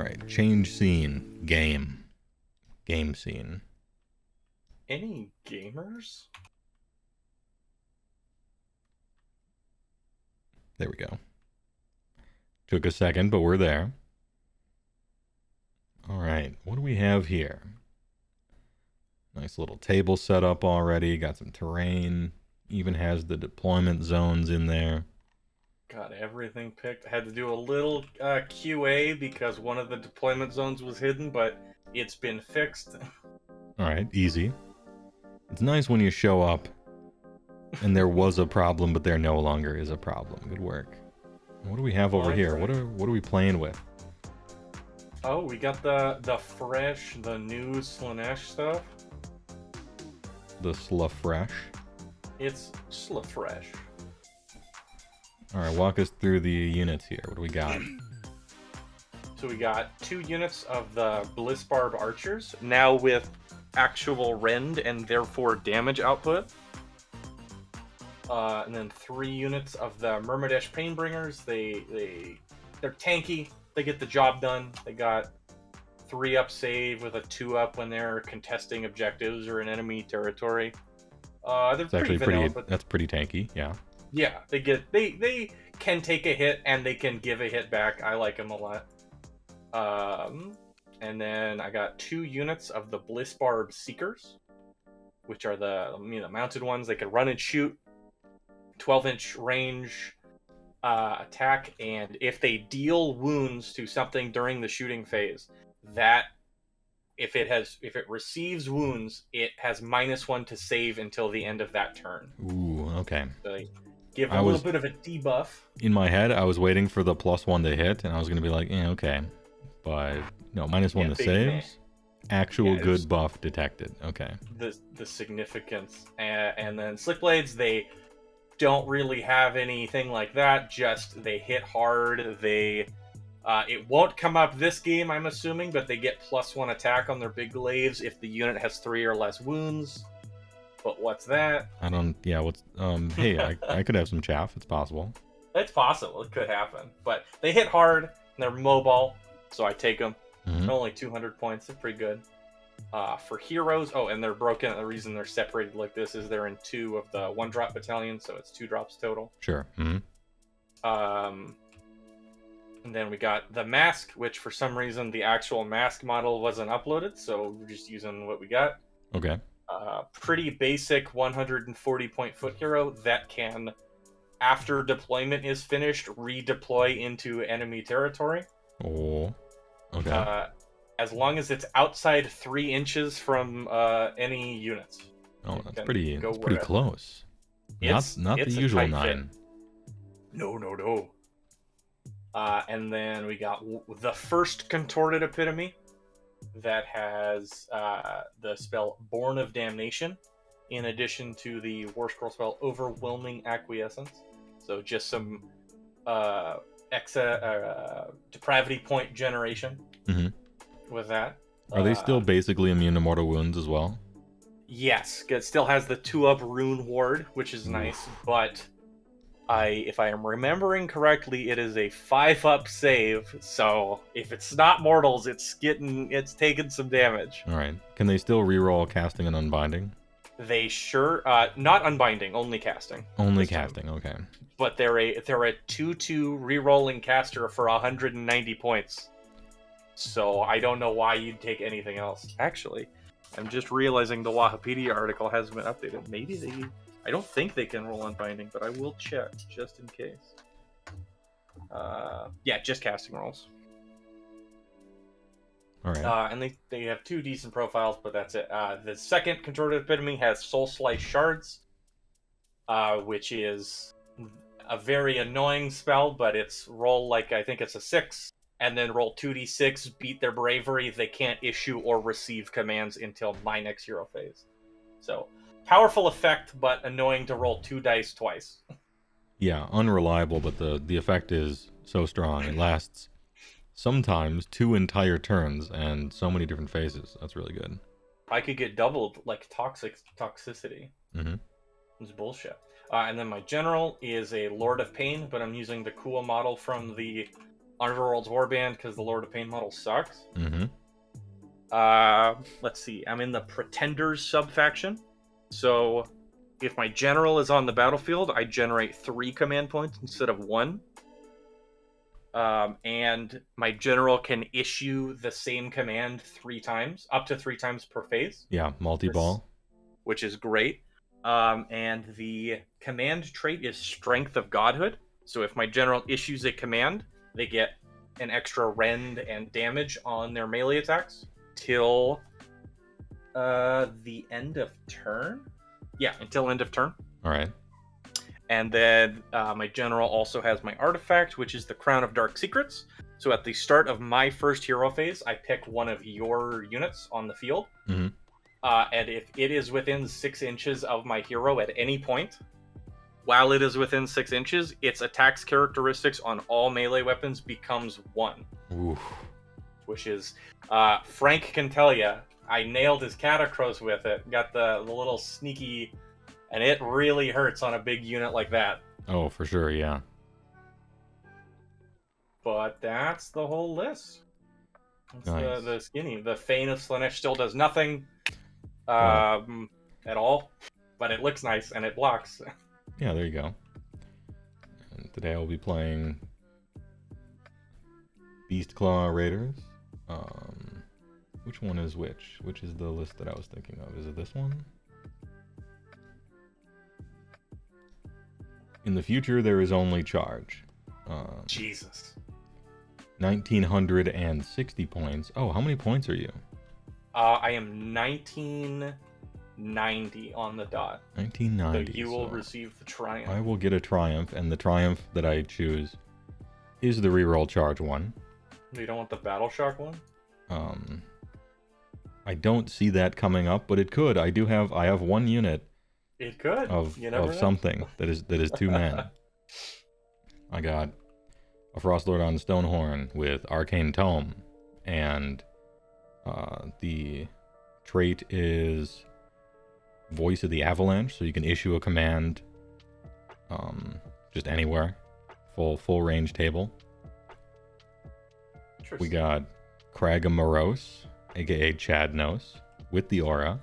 Alright, change scene. Game. Game scene. Any gamers? There we go. Took a second, but we're there. Alright, what do we have here? Nice little table set up already. Got some terrain. Even has the deployment zones in there. Got everything picked. I had to do a little QA because one of the deployment zones was hidden, but it's been fixed. Alright, easy. It's nice when you show up and there was a problem, but there no longer is a problem. Good work. What do we have over here? What are we playing with? Oh, we got the new Slaanesh stuff. The Slafresh. It's Slafresh. Alright, walk us through the units here. What do we got? So we got 2 units of the Blissbarb Archers, now with actual rend and therefore damage output. And then 3 units of the Myrmidesh Painbringers. They're tanky. They get the job done. They got 3-up save with a 2-up when they're contesting objectives or in enemy territory. They're pretty vanilla, but that's pretty tanky, yeah. Yeah, they can take a hit and they can give a hit back. I like them a lot. And then I got 2 units of the Blissbarb Seekers, which are the mounted ones. They can run and shoot, 12-inch range attack, and if they deal wounds to something during the shooting phase, that if it receives wounds, it has -1 to save until the end of that turn. Ooh, okay. So give a little bit of a debuff. In my head, I was waiting for the +1 to hit, and I was going to be like, okay. But, no, -1 to saves. Actual good buff detected. Okay. The significance. And then Slick Blades, they don't really have anything like that. Just they hit hard. It won't come up this game, I'm assuming, but they get +1 attack on their big glaives if the unit has 3 or less wounds. But what's that? Hey, I could have some chaff. It's possible. It's possible. It could happen. But they hit hard, and they're mobile, so I take them. Mm-hmm. They're only 200 points. They're pretty good. For heroes, and they're broken. The reason they're separated like this is they're in 2 of the 1-drop battalions, so it's 2 drops total. Sure. Mm-hmm. And then we got the mask, which for some reason the actual mask model wasn't uploaded, so we're just using what we got. Okay. Pretty basic 140-point foot hero that can, after deployment is finished, redeploy into enemy territory. Oh, okay. As long as it's outside 3 inches from any units. Oh, that's pretty close. Not the usual 9. No. And then we got the first Contorted Epitome that has the spell Born of Damnation, in addition to the War Scroll spell Overwhelming Acquiescence. So just some depravity point generation with that. Are they still basically immune to mortal wounds as well? Yes, it still has the 2-up Rune Ward, which is nice, but if I am remembering correctly, it is a 5-up save, so if it's not mortals, it's taking some damage. All right. Can they still reroll casting and unbinding? They sure not unbinding, only casting. Only casting, okay. But they're a 2/2 rerolling caster for 190 points. So I don't know why you'd take anything else. Actually, I'm just realizing the Wahapedia article hasn't been updated. Maybe I don't think they can roll unbinding, but I will check just in case. Yeah, just casting rolls. All right. And they have 2 decent profiles, but that's it. The second Contorted Epitome has Soul Slice Shards, which is a very annoying spell, but it's roll I think it's a 6, and then roll 2d6, beat their bravery. They can't issue or receive commands until my next hero phase. So, powerful effect, but annoying to roll 2 dice twice. Yeah, unreliable, but the effect is so strong. It lasts sometimes 2 entire turns and so many different phases. That's really good. I could get doubled toxicity. Mm-hmm. It's bullshit. And then my general is a Lord of Pain, but I'm using the cool model from the Underworld's Warband because the Lord of Pain model sucks. Mm-hmm. Let's see. I'm in the Pretenders subfaction. So if my general is on the battlefield, I generate 3 command points instead of 1. And my general can issue the same command 3 times, up to 3 times per phase. Yeah, multi-ball. Which is great. And the command trait is Strength of Godhood. So if my general issues a command, they get an extra rend and damage on their melee attacks till the end of turn. Yeah, until end of turn. All right. And then my general also has my artifact, which is the Crown of Dark Secrets. So at the start of my first hero phase, I pick one of your units on the field. Mm-hmm. And if it is within 6 inches of my hero at any point, while it is within 6 inches, its attacks characteristics on all melee weapons becomes 1. Oof. Which is, Frank can tell you, I nailed his Catacross with it. Got the little sneaky, and it really hurts on a big unit like that. Oh, for sure, yeah. But that's the whole list. That's Nice. the skinny. The Fane of Slaanesh still does nothing at all, but it looks nice and it blocks. Yeah, there you go. And today I'll be playing Beastclaw Raiders. Which one is which? Which is the list that I was thinking of? Is it this one? In the future, there is only charge. Jesus. 1960 points. Oh, how many points are you? I am 1990 on the dot. 1990. So you will so receive the triumph. I will get a triumph, and the triumph that I choose is the reroll charge one. You don't want the Battle Shock one? I don't see that coming up, but it could. I have one unit It could. of You never know. something that is 2 men. I got a Frostlord on Stonehorn with Arcane Tome, and the trait is Voice of the Avalanche, so you can issue a command just anywhere, full range table. We got Cragga Morose, aka Chadnos, with the aura.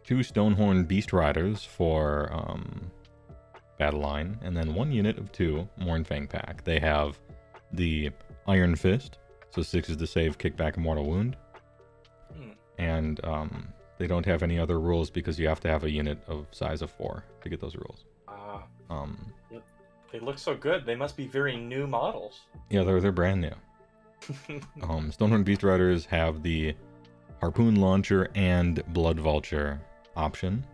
2 Stonehorn Beast Riders for battle line, and then 1 unit of 2 Mournfang Pack. They have the Iron Fist, so 6 is to save, kickback, and mortal wound. And they don't have any other rules because you have to have a unit of size of 4 to get those rules. They look so good. They must be very new models. Yeah, they're brand new. Stonehorn Beast Riders have the Harpoon Launcher and Blood Vulture option.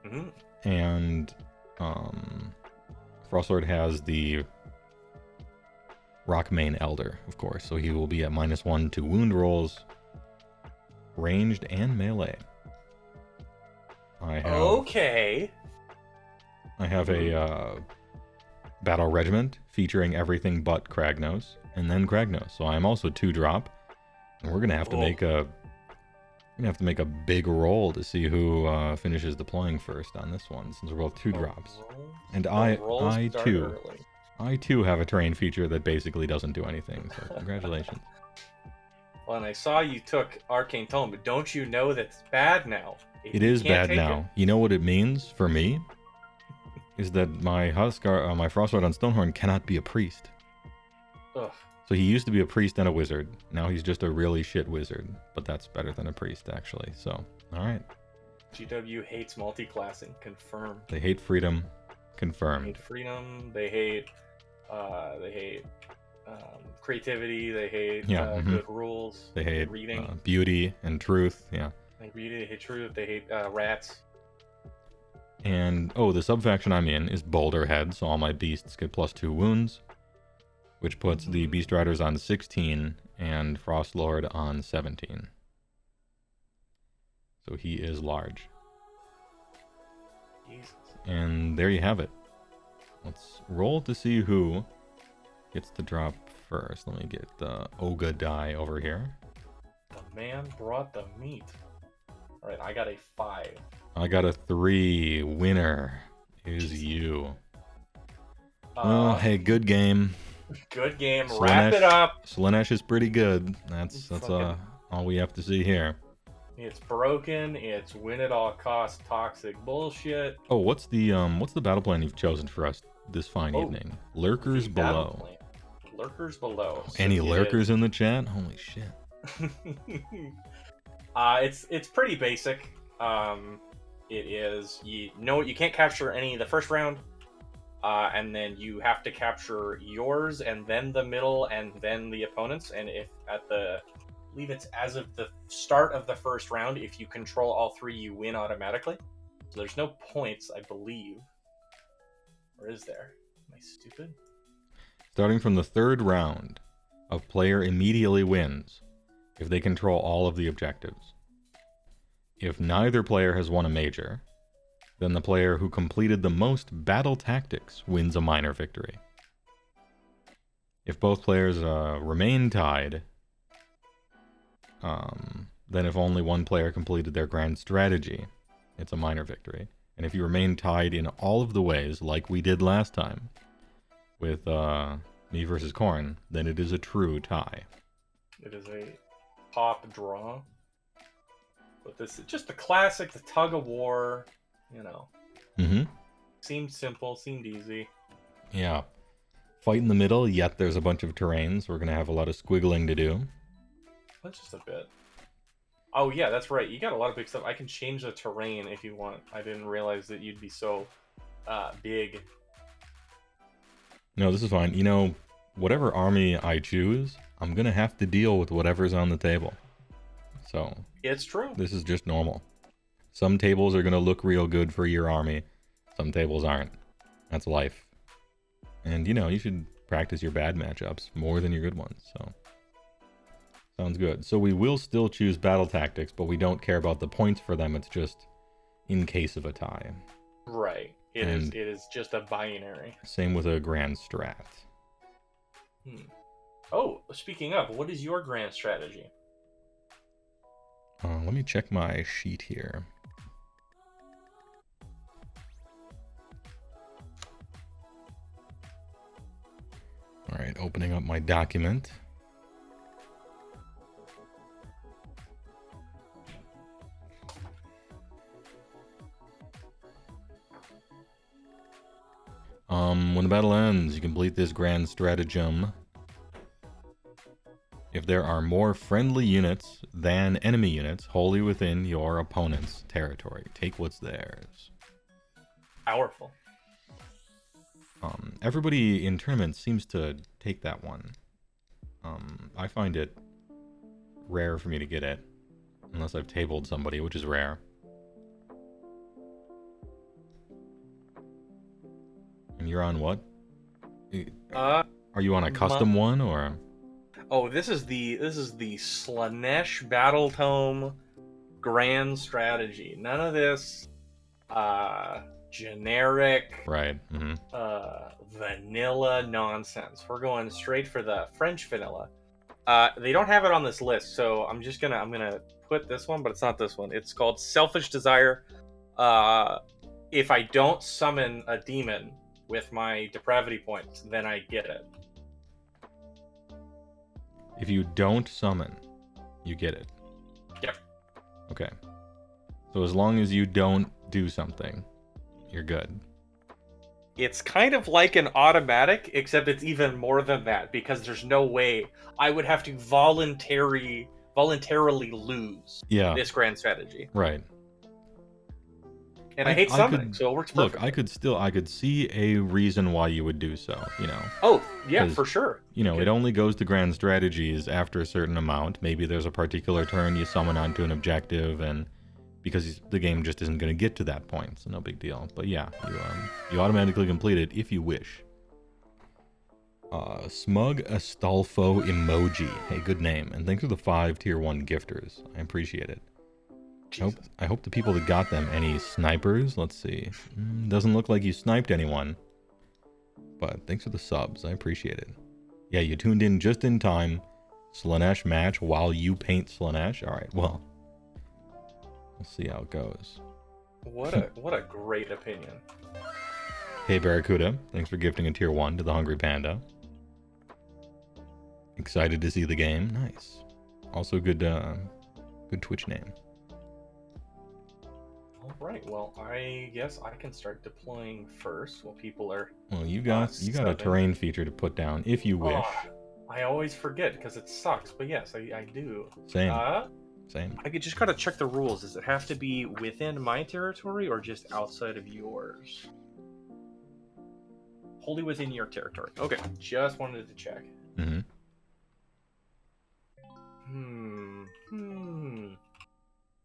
Mm-hmm. And Frostlord has the Rockmane Elder, of course, so he will be at -1 to wound rolls, ranged and melee. I have a battle regiment featuring everything but Kragnos, and then Kragnos. So I'm also 2-drop, and we're gonna have to make a big roll to see who finishes deploying first on this one, since we're both 2-drops. And I too have a terrain feature that basically doesn't do anything. So congratulations. Well, and I saw you took Arcane Tome, but don't you know that's bad now? It is bad now. You know what it means for me? Is that my Huskar, my Frostlord on Stonehorn cannot be a priest. Ugh. So he used to be a priest and a wizard. Now he's just a really shit wizard. But that's better than a priest, actually. So, alright. GW hates multi-classing. Confirmed. They hate freedom. Confirmed. They hate freedom. They hate creativity. They hate good rules. They hate reading. Beauty and truth. Yeah. They hate truth. They hate rats. And, the subfaction I'm in is Boulder Head, so all my beasts get +2 wounds, which puts the Beast Riders on 16 and Frostlord on 17. So he is large. Jesus. And there you have it. Let's roll to see who gets to drop first. Let me get the Oga die over here. The man brought the meat. Alright, I got a 5. I got a 3. Winner is you. Well, hey, good game. Good game. Wrap it up. Slaanesh is pretty good. That's Fucking- all we have to see here. It's broken. It's win at all costs toxic bullshit. Oh, what's the battle plan you've chosen for us this fine evening? Lurkers The below. battle plan. Lurkers below. So Any it lurkers in the chat? Holy shit. it's pretty basic. It is you can't capture any the first round, and then you have to capture yours and then the middle and then the opponents. And if at the I believe it's as of the start of the first round, if you control all three, you win automatically. So there's no points, I believe. Or is there? Am I stupid? Starting from the third round, a player immediately wins if they control all of the objectives. If neither player has won a major, then the player who completed the most battle tactics wins a minor victory. If both players remain tied, then if only one player completed their grand strategy, it's a minor victory. And if you remain tied in all of the ways, like we did last time, with me versus Corn, then it is a true tie. It is a pop draw. But this is just the classic, the tug of war, you know. Mm-hmm. Seemed simple, seemed easy. Yeah. Fight in the middle, yet there's a bunch of terrains. We're going to have a lot of squiggling to do. That's just a bit. Oh yeah, that's right. You got a lot of big stuff. I can change the terrain if you want. I didn't realize that you'd be so big. No, this is fine. You know, whatever army I choose, I'm going to have to deal with whatever's on the table. So, It's true. this is just normal. Some tables are going to look real good for your army. Some tables aren't. That's life. And, you know, you should practice your bad matchups more than your good ones. So, sounds good. So we will still choose battle tactics, but we don't care about the points for them. It's just in case of a tie. Right. It is just a binary. Same with a grand strat. Oh, speaking of, what is your grand strategy? Let me check my sheet here. All right, opening up my document. When the battle ends, you complete this grand stratagem. If there are more friendly units than enemy units wholly within your opponent's territory, take what's theirs. Powerful. Everybody in tournaments seems to take that one. I find it rare for me to get it, unless I've tabled somebody, which is rare. And you're on what? Are you on a custom one or? Oh, this is the Slaanesh Battle Tome Grand Strategy. None of this generic Right. vanilla nonsense. We're going straight for the French vanilla. They don't have it on this list, so I'm gonna put this one, but it's not this one. It's called Selfish Desire. If I don't summon a demon with my depravity points, then I get it. If you don't summon, you get it. Yep. Okay. So as long as you don't do something, you're good. It's kind of like an automatic, except it's even more than that, because there's no way I would have to voluntarily lose this grand strategy. Right. And I hate summoning, so it works perfect. Look, I could see a reason why you would do so, you know. Oh, yeah, for sure. You know, it only goes to grand strategies after a certain amount. Maybe there's a particular turn you summon onto an objective, and because the game just isn't going to get to that point, so no big deal. But yeah, you automatically complete it if you wish. Smug Astolfo Emoji. Hey, good name. And thanks for the 5 tier 1 gifters. I appreciate it. I hope the people that got them, any snipers? Let's see. Doesn't look like you sniped anyone. But thanks for the subs. I appreciate it. Yeah, you tuned in just in time. Slaanesh match while you paint Slaanesh. Alright, well. We'll see how it goes. What a great opinion. Hey Barracuda, thanks for gifting a tier 1 to the Hungry Panda. Excited to see the game. Nice. Also good good Twitch name. All right. Well, I guess I can start deploying first while people are. Well, you got a terrain feature to put down if you wish. I always forget because it sucks, but yes, I do. Same. Same. I just gotta check the rules. Does it have to be within my territory or just outside of yours? Wholly within your territory. Okay, just wanted to check. Mm-hmm.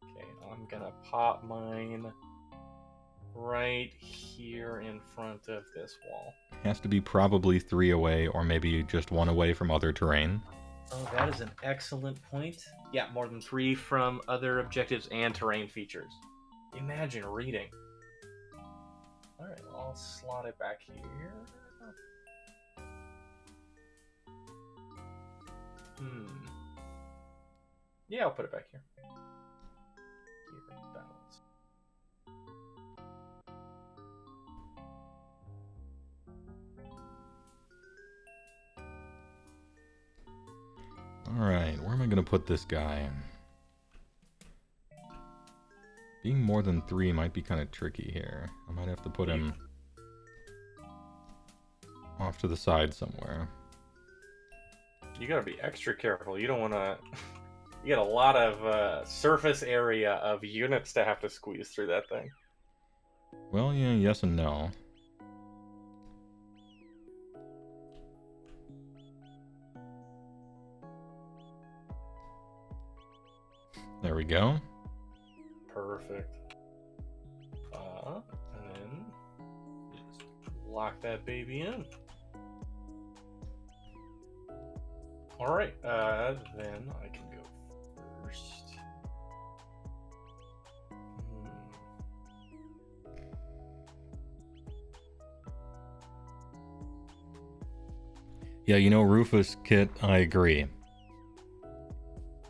Okay, I'm gonna pop mine right here in front of this wall. Has to be probably 3 away, or maybe just 1 away from other terrain. Oh, that is an excellent point. Yeah, more than 3 from other objectives and terrain features. Imagine reading. Alright, well, I'll slot it back here. Yeah, I'll put it back here. Keep it balanced. Alright, where am I going to put this guy? Being more than 3 might be kind of tricky here. I might have to put him off to the side somewhere. You gotta be extra careful. You don't want to... You got a lot of surface area of units to have to squeeze through that thing. Well, yeah, yes and no. There we go. Perfect. And then just lock that baby in. Alright, then I can go first. Yeah, you know, Rufus, Kit, I agree.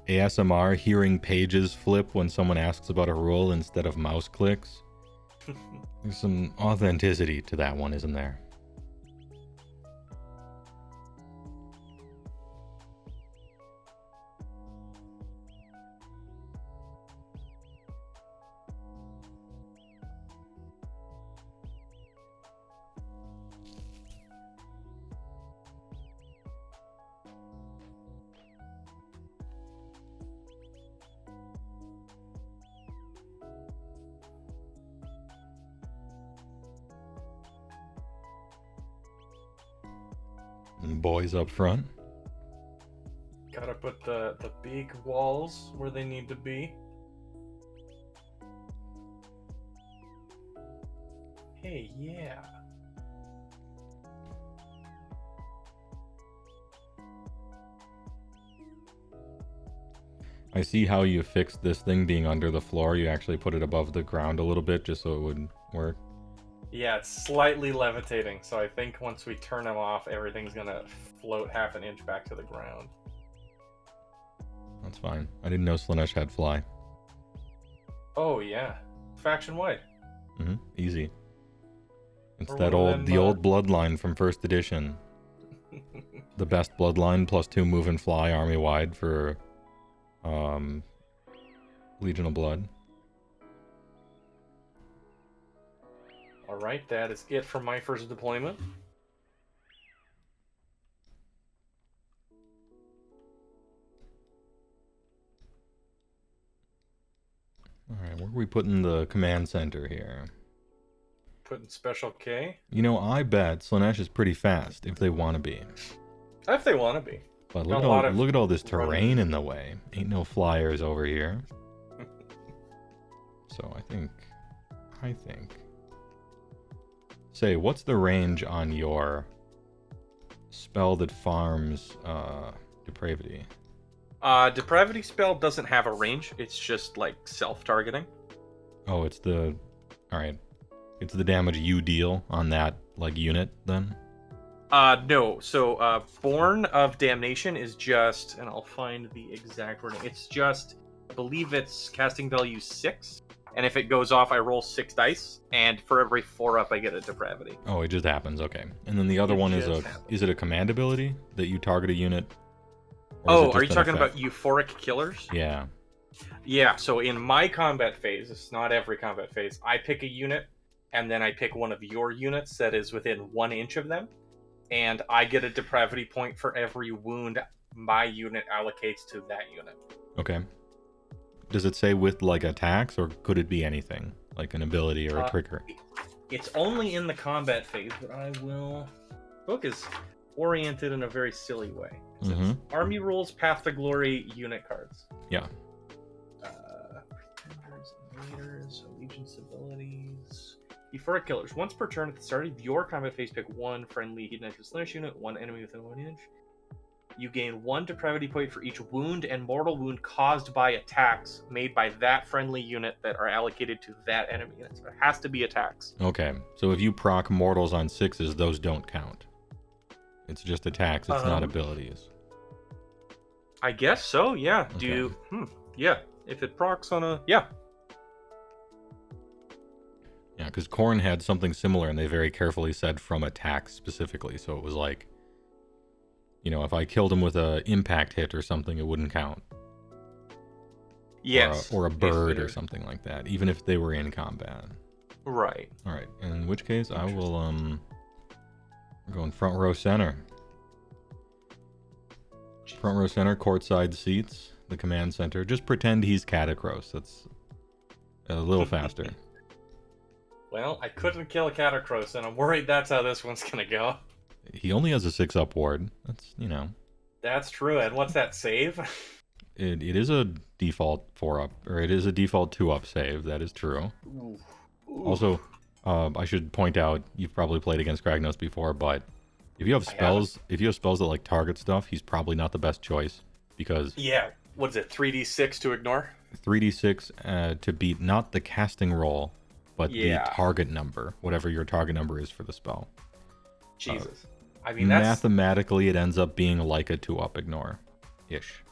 ASMR, hearing pages flip when someone asks about a rule instead of mouse clicks. There's some authenticity to that one, isn't there? Boys up front. Gotta put the big walls where they need to be. Hey, yeah. I see how you fixed this thing being under the floor. You actually put it above the ground a little bit just so it would work. Yeah, it's slightly levitating, so I think once we turn them off, everything's gonna float half an inch back to the ground. That's fine. I didn't know Slaanesh had fly. Oh yeah, faction-wide. Easy. It's that the old bloodline from first edition. The best bloodline plus 2 move and fly army-wide for Legion of Blood. Alright, that is it for my first deployment. Alright, where are we putting the command center here? Putting Special K. You know, I bet Slaanesh is pretty fast if they want to be. If they want to be. But look at all this terrain in the way. Ain't no flyers over here. So I think... Say, what's the range on your spell that farms depravity? Depravity spell doesn't have a range. It's just like self-targeting. Oh, it's the... Alright. It's the damage you deal on that, like, unit, then? No. So, Born of Damnation is just... And I'll find the exact wording. It's just... I believe it's casting value 6. And if it goes off, I roll 6 dice. And for every 4 up, I get a depravity. Oh, it just happens. Okay. And then the other one is it a command ability that you target a unit Or is it Oh, are you just an talking effect? about euphoric killers? Yeah. Yeah, so in my combat phase, it's not every combat phase, I pick a unit, and then I pick one of your units that is within 1 inch of them, and I get a depravity point for every wound my unit allocates to that unit. Okay. Does it say with like attacks, or could it be anything? Like an ability or a trigger? It's only in the combat phase, but I will... Book is oriented in a very silly way. It says, Army rules, Path to Glory, unit cards. Yeah. Pretenders, Invaders, Allegiance abilities... Euphoric killers. Once per turn at the start of your combat phase, pick one friendly Hidden Edge Slaanesh unit, one enemy within 1 inch. You gain 1 depravity point for each wound and mortal wound caused by attacks made by that friendly unit that are allocated to that enemy unit. So it has to be attacks. Okay, so if you proc mortals on 6s, those don't count. It's just attacks, it's not abilities. I guess so, yeah. Okay. Do you... yeah. If it procs on a... Yeah. Yeah, because Khorne had something similar, and they very carefully said from attacks specifically, so it was like... You know, if I killed him with a impact hit or something, it wouldn't count. Yes. Or a bird or something like that, even if they were in combat. Right. Alright, in which case I will, we're going front row center. Front row center, courtside seats, the command center. Just pretend he's Catacross. That's a little faster. Well, I couldn't kill a Catacross, and I'm worried that's how this one's gonna go. He only has a 6-up ward. That's, you know. That's true. And what's that save? It is a default 4-up, or it is a default 2-up save. That is true. Ooh. Also, I should point out, you've probably played against Kragnos before, but if you have spells, that like target stuff, he's probably not the best choice because yeah. What is it? 3d6 to ignore? 3d6 to beat not the casting roll, but the target number, whatever your target number is for the spell. Jesus. I mean, that's... Mathematically, it ends up being like a 2-up ignore-ish,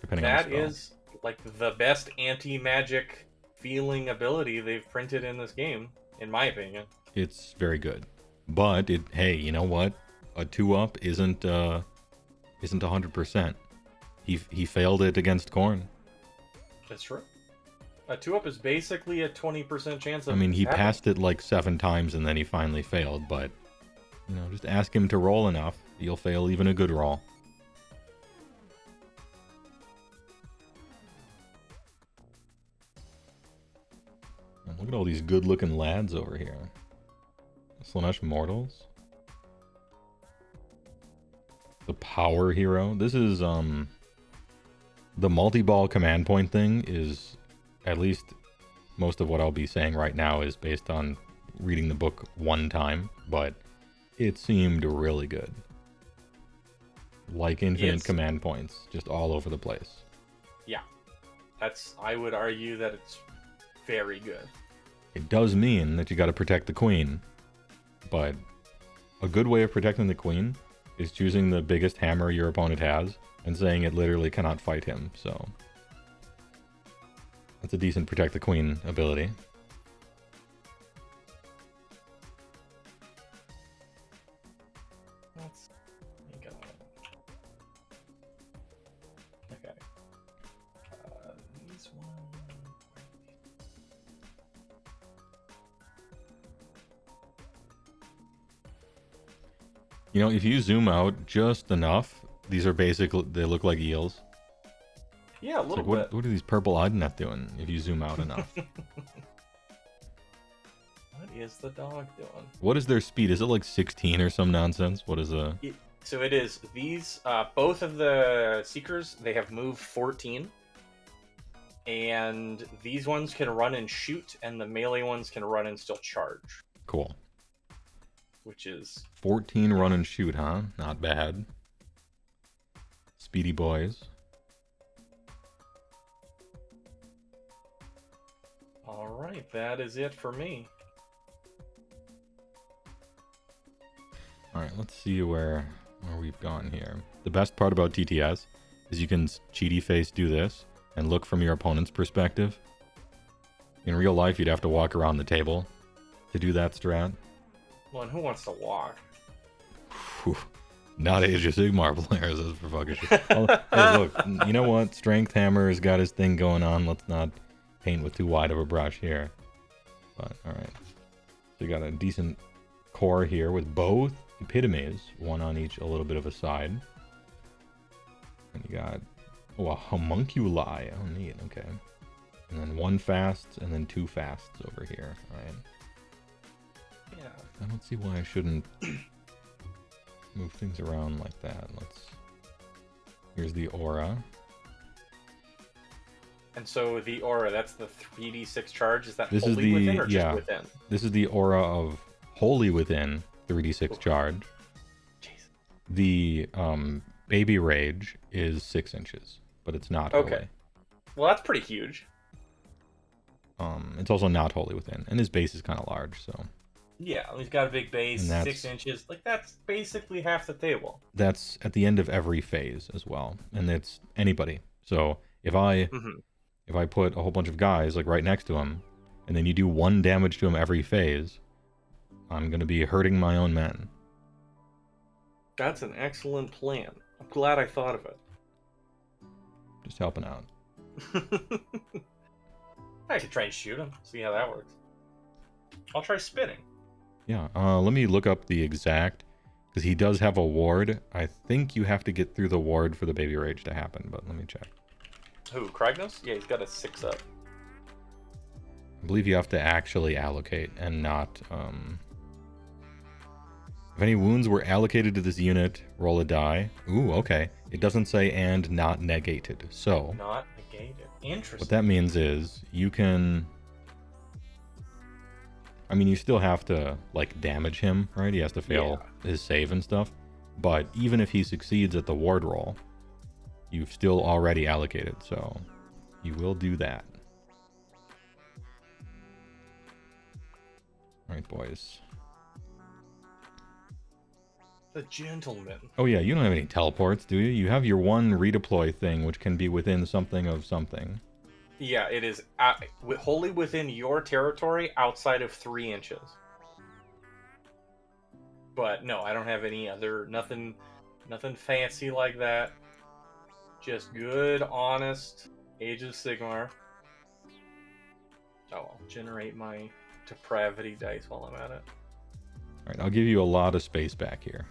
depending on the spell. That is, like, the best anti-magic feeling ability they've printed in this game, in my opinion. It's very good. But, hey, you know what? A 2-up isn't 100%. He failed it against Khorne. That's true. A 2-up is basically a 20% chance of... I mean, he passed it like 7 times and then he finally failed, but... You know, just ask him to roll enough. You'll fail even a good roll. And look at all these good-looking lads over here. Slaanesh Mortals. The Power Hero. This is, the multi-ball command point thing is, at least most of what I'll be saying right now is based on reading the book one time, but... It seemed really good. Like infinite command points, just all over the place. Yeah. I would argue that it's very good. It does mean that you gotta protect the queen, but a good way of protecting the queen is choosing the biggest hammer your opponent has and saying it literally cannot fight him, so... That's a decent protect the queen ability. Okay. These ones. You know, if you zoom out just enough, these are basically, they look like eels. Yeah, a little bit. bit. What are these purple Adnet doing if you zoom out enough? What is the dog doing? What is their speed? Is it like 16 or some nonsense? What is a... So it is these, both of the Seekers, they have move 14. And these ones can run and shoot, and the melee ones can run and still charge. Cool. Which is... 14 run and shoot, huh? Not bad. Speedy boys. Alright, that is it for me. Alright, let's see where we've gone here. The best part about TTS is you can cheaty face do this and look from your opponent's perspective. In real life, you'd have to walk around the table to do that strat. Well, and who wants to walk? Whew. Not Age of Sigmar players, that's for fucking shit. Hey, look, you know what? Strength Hammer's got his thing going on. Let's not paint with too wide of a brush here. But, alright. So you got a decent core here with both epitomes, one on each, a little bit of a side. And you got, a homunculi. Oh, neat, okay. And then one fast, and then two fasts over here, right? Yeah. I don't see why I shouldn't move things around like that. Here's the aura. And so the aura, that's the 3d6 charge. Is that This wholly within or just within? This is the aura of wholly within 3d6 charge. Jeez. The baby rage is 6 inches, but it's not holy. Okay. Well, that's pretty huge. It's also not wholly within, and his base is kind of large, so. Yeah, he's got a big base, 6 inches. Like, that's basically half the table. That's at the end of every phase as well, and it's anybody. So if I put a whole bunch of guys like right next to him, and then you do 1 damage to him every phase, I'm gonna be hurting my own men. That's an excellent plan. I'm glad I thought of it. Just helping out. I could try and shoot him, see how that works. I'll try spinning. Yeah, let me look up the exact, because he does have a ward. I think you have to get through the ward for the baby rage to happen, but let me check. Who, Kragnos? Yeah, he's got a 6 up. I believe you have to actually allocate and not, If any wounds were allocated to this unit, roll a die. Ooh, okay. It doesn't say and not negated, so. Not negated. Interesting. What that means is you can... I mean, you still have to, like, damage him, right? He has to fail his save and stuff. But even if he succeeds at the ward roll, you've still already allocated, so you will do that. Alright, boys. The gentleman. Oh yeah, you don't have any teleports, do you? You have your one redeploy thing, which can be within something of something. Yeah, it is wholly within your territory outside of 3 inches. But no, I don't have any other, nothing fancy like that. Just good, honest Age of Sigmar. Oh, I'll generate my depravity dice while I'm at it. Alright, I'll give you a lot of space back here.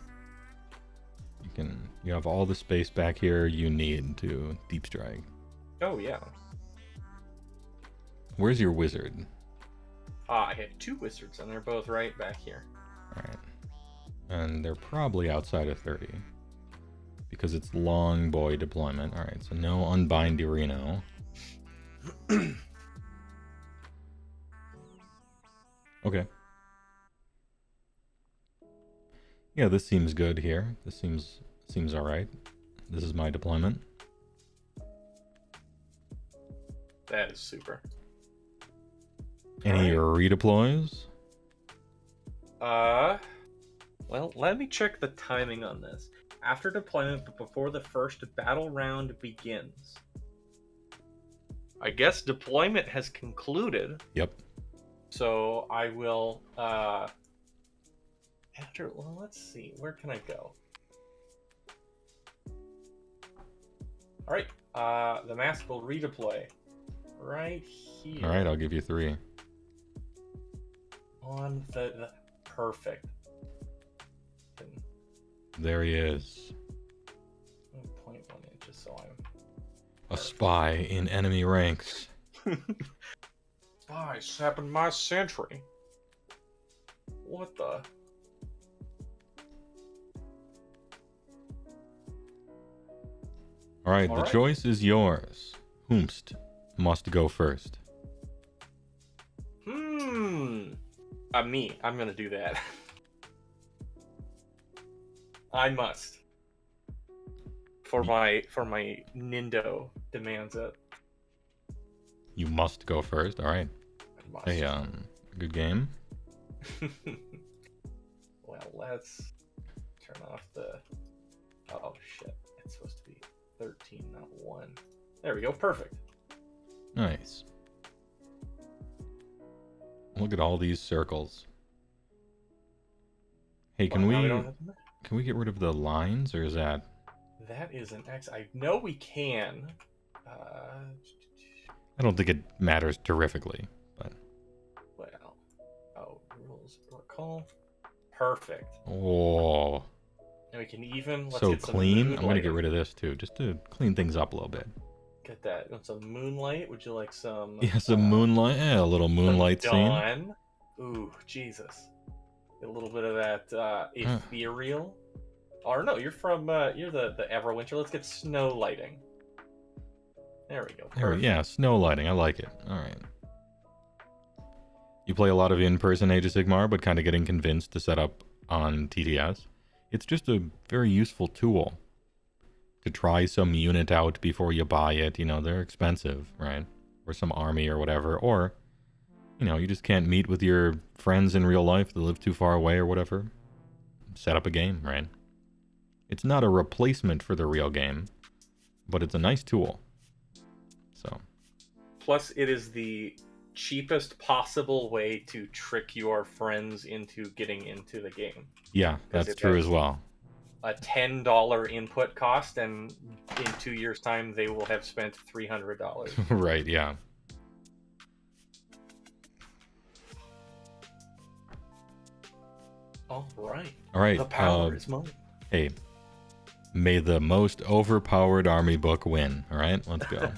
You have all the space back here you need to deep strike. Oh yeah. Where's your wizard? I have 2 wizards and they're both right back here. Alright. And they're probably outside of 30. Because it's long boy deployment. Alright, so no unbind Reno. Okay. Yeah, this seems good here. This seems alright. This is my deployment. That is super. Any redeploys? Well, let me check the timing on this. After deployment, but before the first battle round begins. I guess deployment has concluded. Yep. So I will, well, let's see. Where can I go? Alright, the mask will redeploy. Right here. Alright, I'll give you 3. On the perfect. There he is. 0.1 inches, so I'm... A spy in enemy ranks. Spy sapping my sentry. What the... Alright, the choice is yours. Whomst must go first. Me. I'm gonna do that. I must. For my Nindo demands it. You must go first. Alright. Hey, good game. Well, let's turn off the... Oh, shit. It's supposed to be 13, not 1. There we go. Perfect. Nice. Look at all these circles. Hey, can Can we get rid of the lines, or is that... That is an X. I know we can. I don't think it matters terrifically, but... Well, rules recall. Perfect. Oh, And we can even... Let's so get some clean. I'm going to get moonlighting. rid of this, too, just to clean things up a little bit. Get that. Want some moonlight? Would you like some... Yeah, some moonlight. Yeah, a little moonlight scene. Dawn. Ooh, Jesus. Get a little bit of that ethereal. Or no, you're from... you're the Everwinter. Let's get snow lighting. There we go. There, yeah, snow lighting. I like it. All right. You play a lot of in-person Age of Sigmar, but kind of getting convinced to set up on TTS. It's just a very useful tool to try some unit out before you buy it. You know, they're expensive, right? Or some army or whatever. Or, you know, you just can't meet with your friends in real life that live too far away or whatever. Set up a game, right? It's not a replacement for the real game, but it's a nice tool. So. Plus, it is the cheapest possible way to trick your friends into getting into the game. Yeah, that's true as well. A $10 input cost, and in 2 years' time, they will have spent $300. Right, yeah. All right. All right. The power is mine. Hey, may the most overpowered army book win. All right, let's go.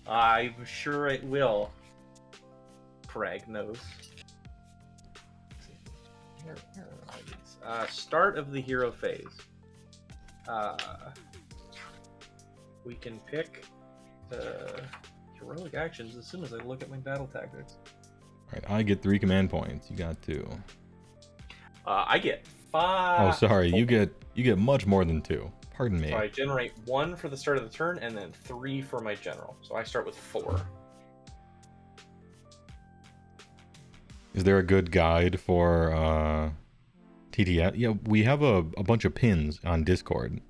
I'm sure it will. Pragnos. Where are these? Start of the hero phase. We can pick heroic actions as soon as I look at my battle tactics. All right, I get 3 command points. You got 2. I get 5. Oh, sorry, you get much more than 2. Pardon me. So I generate 1 for the start of the turn, and then 3 for my general. So I start with 4. Is there a good guide for TTS? Yeah, we have a bunch of pins on Discord.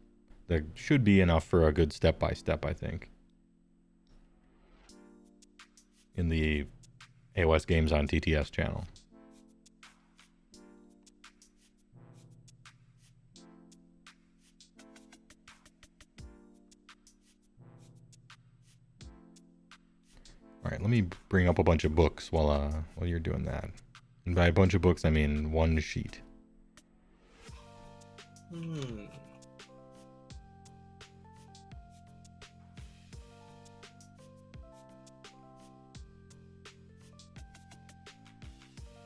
That should be enough for a good step-by-step, I think. In the AOS Games on TTS channel. All right, let me bring up a bunch of books while you're doing that. And by a bunch of books, I mean 1 sheet.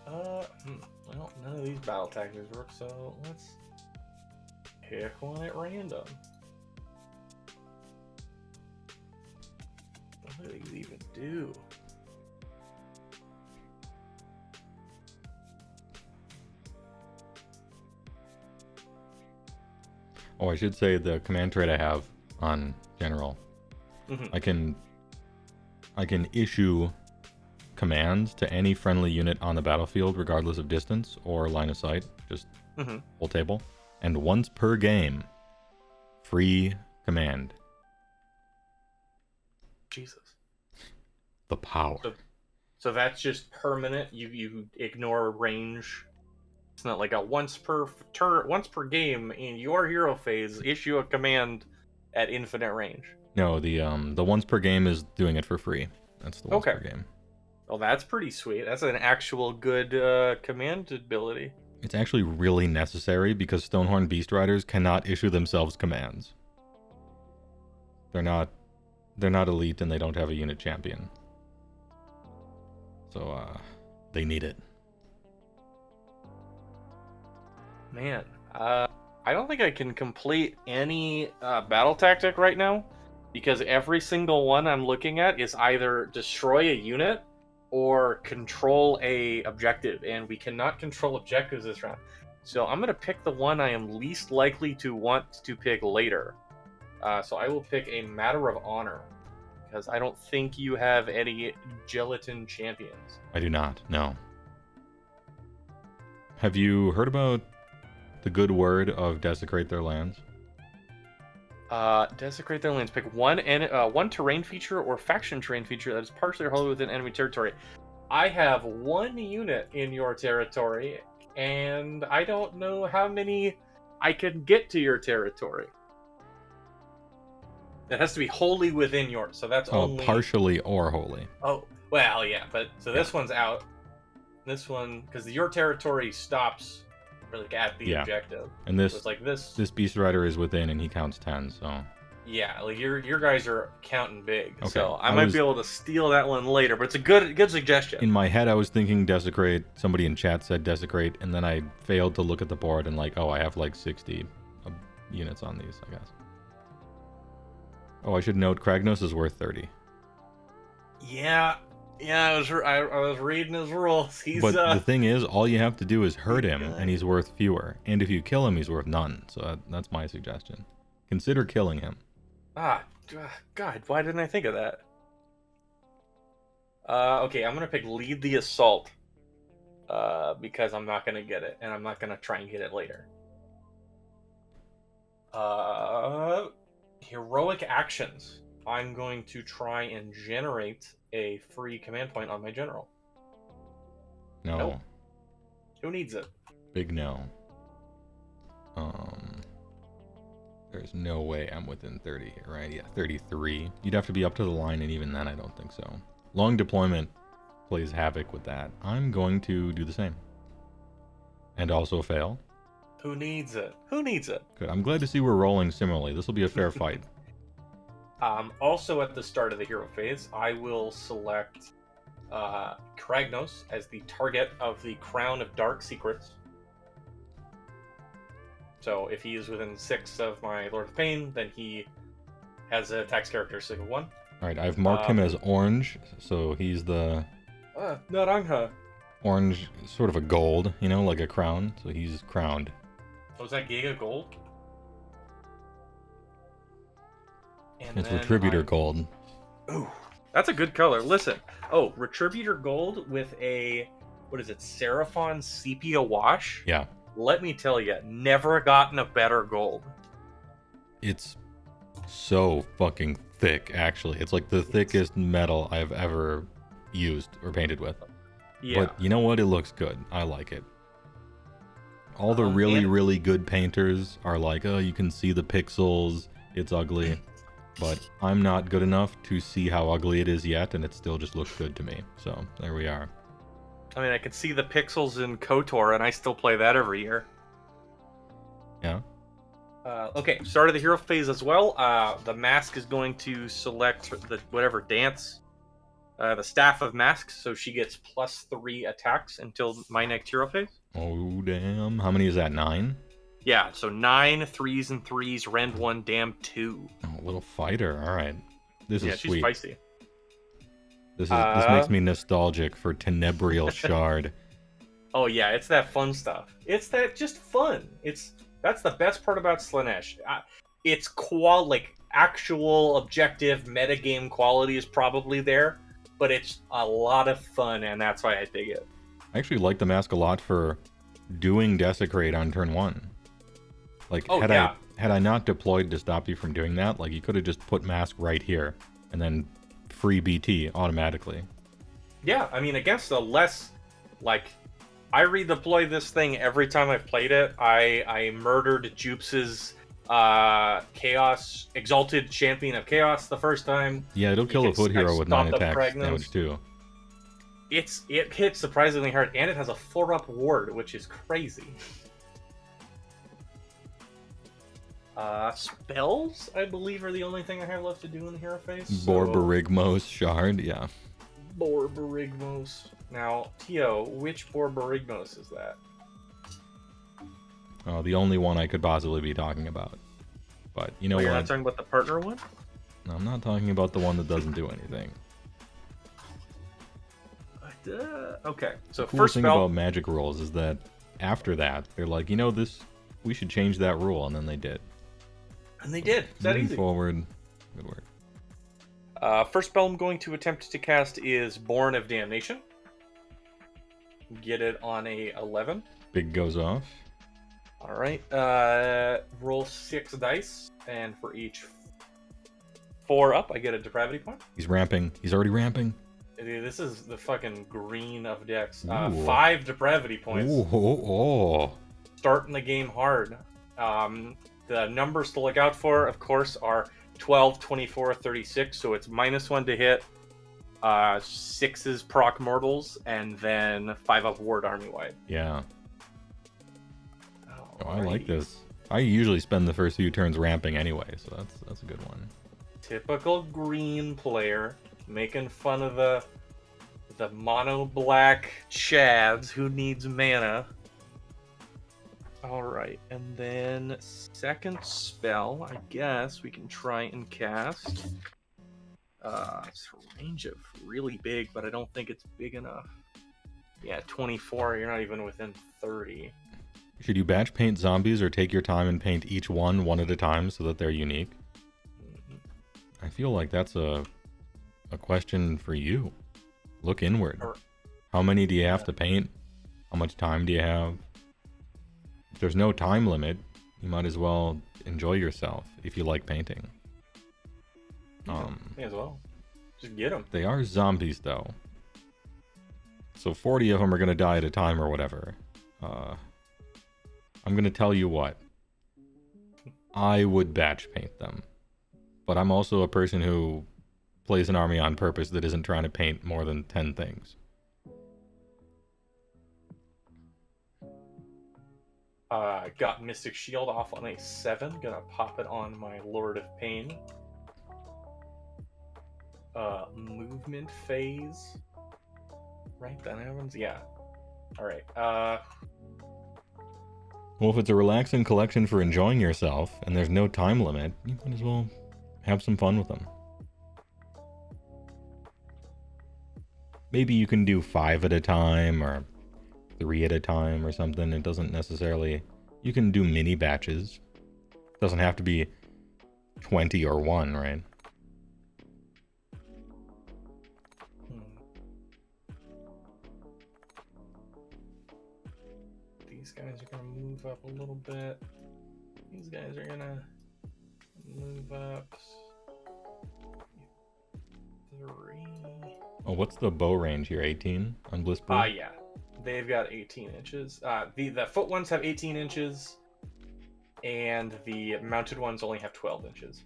Well, none of these battle tactics work, so let's pick one at random. What do these even do? Oh, I should say the command trait I have on general. I can issue commands to any friendly unit on the battlefield, regardless of distance or line of sight. Just whole table. And once per game, free command. Jesus. The power. So that's just permanent. You ignore range. It's not like a once per game in your hero phase issue a command at infinite range. No, the once per game is doing it for free. That's the once per game. Well, that's pretty sweet. That's an actual good command ability. It's actually really necessary because Stonehorn Beast Riders cannot issue themselves commands. They're not elite and they don't have a unit champion. So they need it. Man, I don't think I can complete any battle tactic right now because every single one I'm looking at is either destroy a unit or control a objective, and we cannot control objectives this round. So I'm going to pick the one I am least likely to want to pick later. So I will pick a Matter of Honor, because I don't think you have any gelatin champions. I do not, no. Have you heard about the good word of Desecrate Their Lands? Desecrate their lands. Pick one terrain feature or faction terrain feature that is partially or wholly within enemy territory. I have 1 unit in your territory, and I don't know how many I can get to your territory. It has to be wholly within yours, so that's only... partially or wholly. Oh, well, yeah, but... So this one's out. This one... Because your territory stops, like, at the objective. And this... So it's like this... This Beast Rider is within, and he counts 10, so... Yeah, like, your guys are counting big. Okay. So I might be able to steal that one later, but it's a good suggestion. In my head, I was thinking Desecrate. Somebody in chat said Desecrate, and then I failed to look at the board and like, oh, I have like 60 units on these, I guess. Oh, I should note Kragnos is worth 30. Yeah, I was reading his rules. But the thing is, all you have to do is hurt him, and he's worth fewer. And if you kill him, he's worth none. So that's my suggestion. Consider killing him. God, why didn't I think of that? Okay, I'm gonna pick Lead the Assault. Because I'm not gonna get it, and I'm not gonna try and get it later. Heroic Actions. I'm going to try and generate a free command point on my general. No. Nope. Who needs it? Big no. There's no way I'm within 30 here, right? Yeah, 33. You'd have to be up to the line, and even then, I don't think so. Long deployment plays havoc with that. I'm going to do the same. And also fail. Who needs it? Who needs it? Good. I'm glad to see we're rolling similarly. This will be a fair fight. Also at the start of the hero phase, I will select Kragnos as the target of the Crown of Dark Secrets. So if he is within 6 of my Lord of Pain, then he has a tax characteristic of 1. Alright, I've marked him as orange, so he's the... Naranja. Orange, sort of a gold, you know, like a crown, so he's crowned. Oh, is that Giga Gold? And it's Retributor Gold. Ooh, that's a good color. Listen. Oh, Retributor Gold with a... What is it? Seraphon Sepia Wash? Yeah. Let me tell you, never gotten a better gold. It's so fucking thick, actually. It's like the thickest metal I've ever used or painted with. Yeah. But you know what? It looks good. I like it. All the really good painters are like, oh, you can see the pixels. It's ugly. But I'm not good enough to see how ugly it is yet, and it still just looks good to me. So there we are. I mean, I can see the pixels in KOTOR, and I still play that every year. Yeah. Okay, start of the hero phase as well. The mask is going to select the whatever dance. The Staff of Masks, so she gets +3 attacks until my next hero phase. Oh, damn. How many is that? 9? Yeah, so 9 3s and 3s, rend 1, dam 2. Oh, little fighter. All right. This is sweet. Yeah, she's feisty. This makes me nostalgic for Tenebrial Shard. Oh yeah, it's that fun stuff. It's that just fun. That's the best part about Slaanesh. It's actual objective metagame quality is probably there, but it's a lot of fun, and that's why I dig it. I actually like the mask a lot for doing Desecrate on turn 1. Like, had I not deployed to stop you from doing that, like, you could have just put mask right here, and then free BT automatically. Yeah, I mean, against a less, like, I redeploy this thing every time I've played it. I murdered Jupes' Chaos, Exalted Champion of Chaos the first time. Yeah, it'll kill a foot hero with 9 attacks damage too. It hits surprisingly hard, and it has a 4-up ward, which is crazy. Spells, I believe, are the only thing I have left to do in the hero phase. Borborygmos Shard, yeah. Borborygmos. Now, Tio, which Borborygmos is that? Oh, the only one I could possibly be talking about. But you know what? You're not talking about the partner one? No, I'm not talking about the one that doesn't do anything. Okay, so the cool first thing spell... about magic rules is that after that, they're like, you know, we should change that rule, and then they did. And they did. It's that easy. Forward. Good work. First spell I'm going to attempt to cast is Born of Damnation. Get it on a 11. Big goes off. All right. Roll 6 dice, and for each 4 up, I get a depravity point. He's ramping. He's already ramping. Dude, this is the fucking green of decks. 5 depravity points. Oh. Starting the game hard. The numbers to look out for, of course, are 12, 24, 36. So it's -1 to hit, 6s proc mortals, and then 5 up ward army wide. Yeah. Oh, I like this. I usually spend the first few turns ramping anyway, so that's a good one. Typical green player, making fun of the mono black chads who needs mana. Alright, and then second spell, I guess we can try and cast. It's a range of really big, but I don't think it's big enough. Yeah, 24, you're not even within 30. Should you batch paint zombies or take your time and paint each one at a time so that they're unique? I feel like that's a question for you. Look inward. How many do you have to paint? How much time do you have? If there's no time limit, you might as well enjoy yourself if you like painting. May as well. Just get them. They are zombies, though. So 40 of them are going to die at a time or whatever. I'm going to tell you what. I would batch paint them. But I'm also a person who plays an army on purpose that isn't trying to paint more than 10 things. Got Mystic Shield off on a 7. Gonna pop it on my Lord of Pain. Movement phase. Right, that happens? Yeah. Alright, Well, if it's a relaxing collection for enjoying yourself, and there's no time limit, you might as well have some fun with them. Maybe you can do 5 at a time, or 3 at a time, or something. It doesn't necessarily... You can do mini batches. It doesn't have to be 20 or 1, right? These guys are going to move up a little bit. These guys are going to move up 3. Oh, what's the bow range here? 18 on Blitzball? Yeah. They've got 18 inches. The foot ones have 18 inches, and the mounted ones only have 12 inches.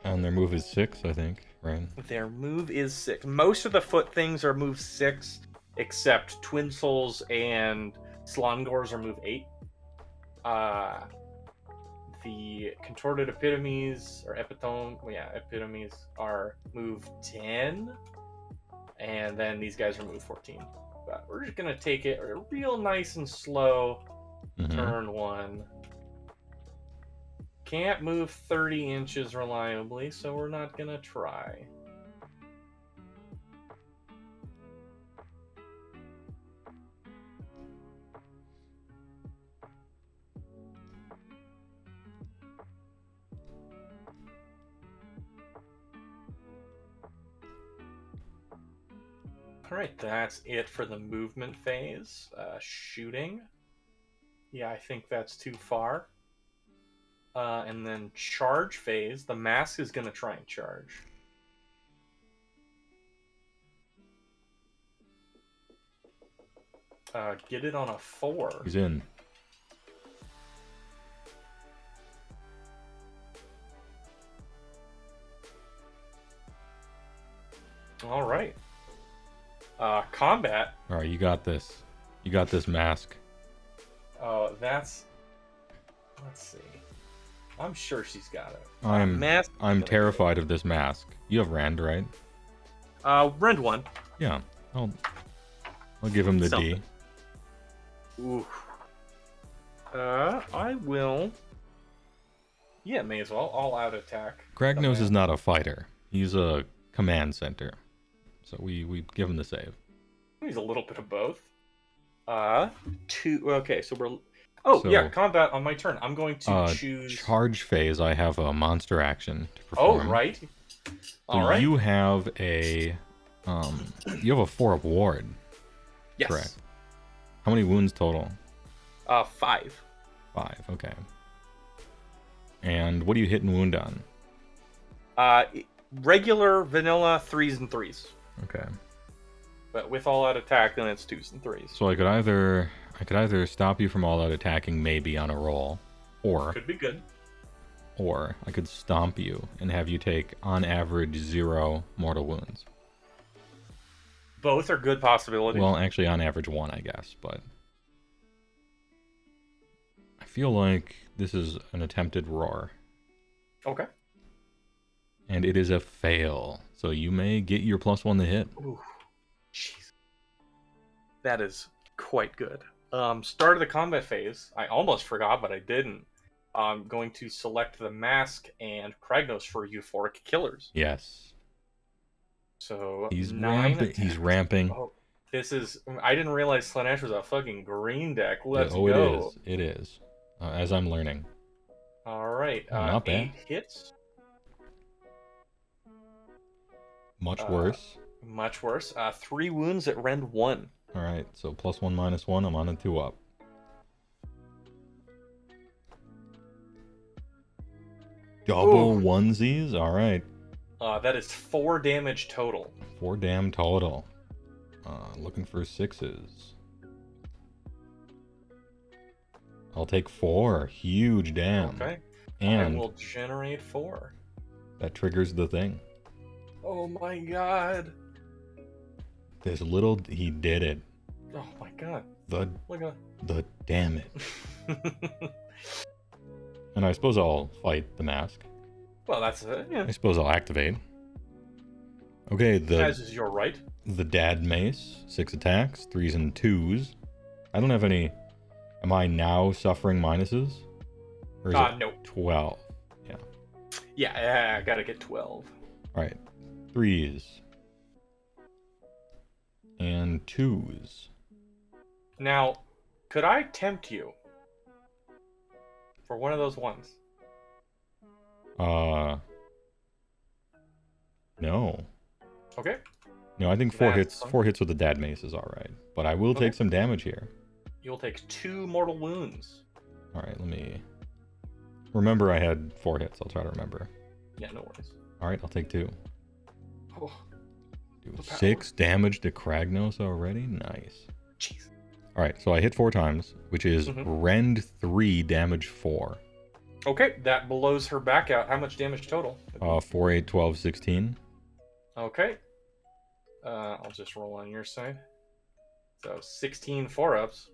And their move is 6, I think, right? Their move is 6. Most of the foot things are move 6, except Twin Souls and Slangors are move 8. The Contorted Epitomes, or Epitomes are move 10. And then these guys are move 14. But we're just going to take it real nice and slow. Turn 1. Can't move 30 inches reliably, so we're not going to try. Alright, that's it for the movement phase. Shooting. Yeah, I think that's too far. And then charge phase. The mask is going to try and charge. Get it on a 4. He's in. Alright. Combat. Alright, you got this. You got this mask. Oh, that's... Let's see. I'm sure she's got it. I'm terrified of this mask. You have Rand, right? Rend 1. Yeah. I'll give him the Something. D. Ooh. I will... Yeah, may as well. All out attack. Kragnos is not a fighter. He's a command center. So we give him the save. He's a little bit of both. 2. Okay, so we're... Oh, So, yeah, combat on my turn. I'm going to choose... Charge phase, I have a monster action to perform. Oh, right. So All right. you have a 4 up ward. Yes. Correct. How many wounds total? 5. 5, okay. And what do you hit and wound on? Regular vanilla 3s and 3s. Okay. But with all out attack, then it's 2s and 3s. So I could either I could either stop you from all out attacking maybe on a roll, or Could be good. I could stomp you and have you take, on average, 0 mortal wounds. Both are good possibilities. Well, actually, on average, 1, I guess, but I feel like this is an attempted roar. Okay. And it is a fail, so you may get your +1 to hit. Ooh, jeez. That is quite good. Start of the combat phase. I almost forgot, but I didn't. I'm going to select the mask and Kragnos for euphoric killers. Yes. So He's 9 ramping. He's ramping. Oh, this is. I didn't realize Slaanesh was a fucking green deck. Let's go. go. It is. It is. As I'm learning. All right. Not bad. 8 hits. Much worse. Much worse. 3 wounds at rend 1. All right. So +1 -1. I'm on a 2 up. Double onesies. All right. That is 4 damage total. 4 damn total. Looking for 6s. I'll take 4. Huge damn. Okay. And I will generate 4. that triggers the thing. Oh my god. This little, he did it. Oh my god. Look at The damn it. And I suppose I'll fight the mask. Well, that's it. Yeah. I suppose I'll activate. Okay, As is your right. the dad mace, 6 attacks, 3s and 2s. I don't have any. Am I now suffering minuses? Or is it No. 12? Yeah. Yeah, I gotta get 12. Alright. 3s. And 2s. Now, could I tempt you for one of those ones? No. Okay. No, I think 4 That's hits. fine. 4 hits with the dad mace is all right, but I will take Okay. some damage here. You'll take 2 mortal wounds. All right, let me remember. I had 4 hits. I'll try to remember. Yeah, no worries. All right, I'll take 2. Oh, Do The power. 6 damage to Kragnos already. Nice. jeez. All right, so I hit 4 times, which is Mhm. rend 3, damage 4. Okay, that blows her back out. How much damage total? 4, 8, 12, 16. Okay. I'll just roll on your side. So 16 4-ups.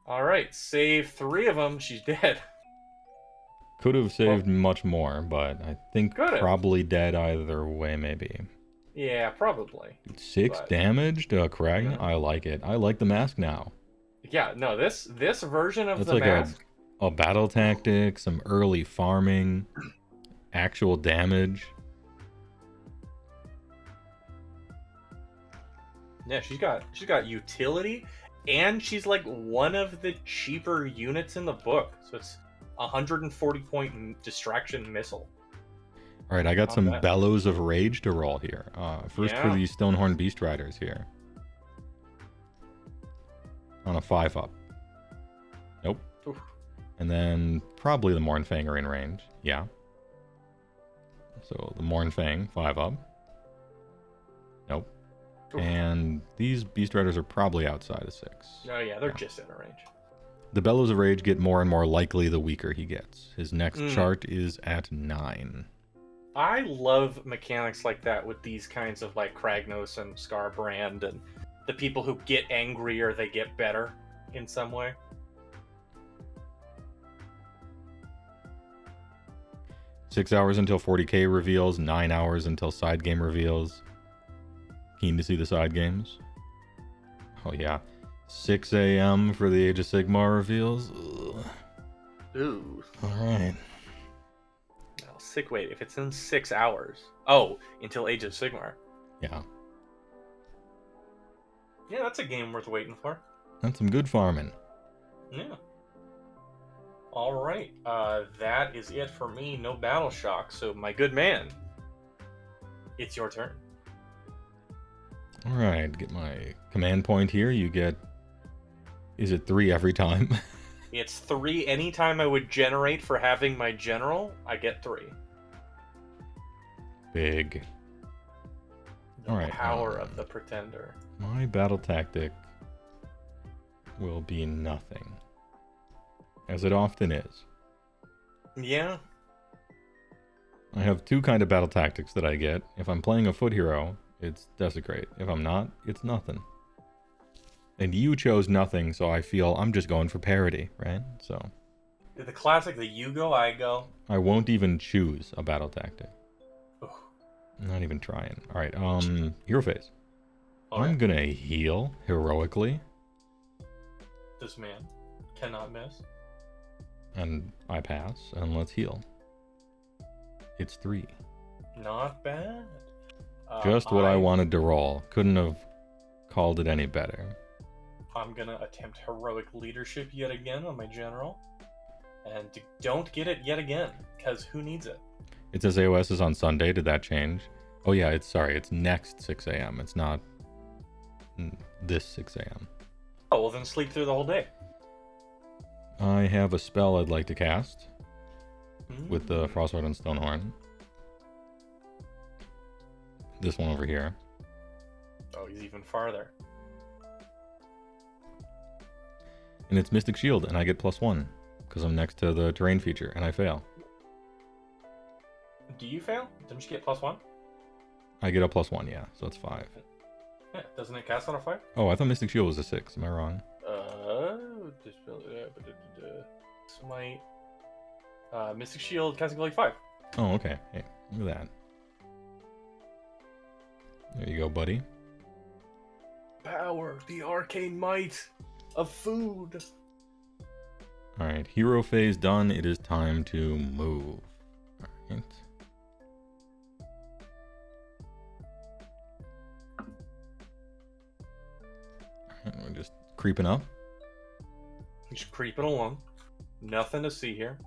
All right, save 3 of them. She's dead. Could have saved much more, but I think Could've. probably dead either way, maybe. Yeah, probably. 6 But- damage to Kragnos? Yeah. I like it. I like the mask now. Yeah, no, this version of That's the like mask. a battle tactic, some early farming, actual damage. Yeah, she's got utility, and she's like one of the cheaper units in the book. So it's 140 point distraction missile. All right, I got Not some bad. bellows of rage to roll here. First for Yeah. these Stonehorn Beast Riders here. On a 5 up. Nope. Oof. And then probably the Mornfang are in range. Yeah. So the Mornfang, 5 up. Nope. Oof. And these Beast Riders are probably outside of 6. Oh yeah, they're just in a range. The Bellows of Rage get more and more likely the weaker he gets. His next Mm. chart is at 9. I love mechanics like that with these kinds of like Kragnos and Scarbrand and the people who get angrier, they get better in some way. Six hours until 40k reveals, 9 hours until side game reveals. Keen to see the side games? Oh yeah. 6 a.m. for the Age of Sigmar reveals. Ugh. Ooh. Alright. No, wait, if it's in 6 hours. Oh, until Age of Sigmar. Yeah. Yeah, that's a game worth waiting for. That's some good farming. Yeah. All right. That is it for me. No battle shock. So, my good man, it's your turn. Alright, get my command point here. You get... Is it 3 every time? It's 3 anytime I would generate for having my general. I get 3. Big. The All right, power of the Pretender. My battle tactic will be nothing. As it often is. Yeah. I have two kind of battle tactics that I get. If I'm playing a foot hero, it's Desecrate. If I'm not, it's nothing. And you chose nothing, so I feel I'm just going for parity, right? So The classic that you go, I go. I won't even choose a battle tactic. Ooh. I'm not even trying. Alright, hero phase. Okay. I'm gonna heal heroically. This man cannot miss. And I pass, and let's heal. It's 3. Not bad. Just what I wanted to roll. Couldn't have called it any better. I'm gonna attempt heroic leadership yet again on my general. And don't get it yet again, because who needs it? It says AOS is on Sunday. Did that change? Oh yeah, it's next 6 a.m. It's not this 6 a.m. Oh, well then sleep through the whole day. I have a spell I'd like to cast with the Frostward and Stonehorn. This one over here. Oh, he's even farther. And it's Mystic Shield, and I get +1 because I'm next to the terrain feature, and I fail. Do you fail? Didn't you get +1? I get a +1, yeah, so it's 5. Yeah, doesn't it cast on a 5? Oh, I thought Mystic Shield was a 6. Am I wrong? Smite. Mystic Shield casting ability 5. Oh, okay. Hey, look at that. There you go, buddy. Power, the arcane might of food. Alright, hero phase done. It is time to move. Alright. Alright, we're just creeping up. Just creeping along. Nothing to see here.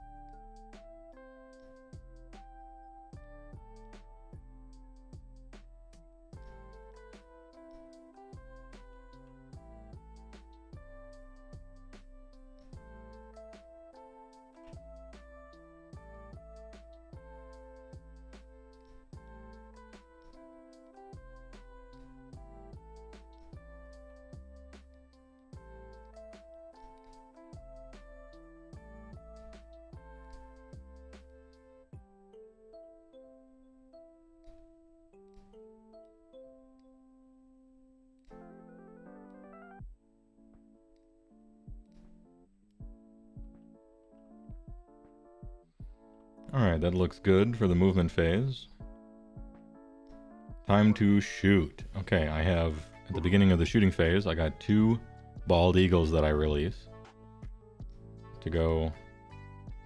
Alright, that looks good for the movement phase. Time to shoot. Okay, I have, at the beginning of the shooting phase, I got 2 bald eagles that I release. To go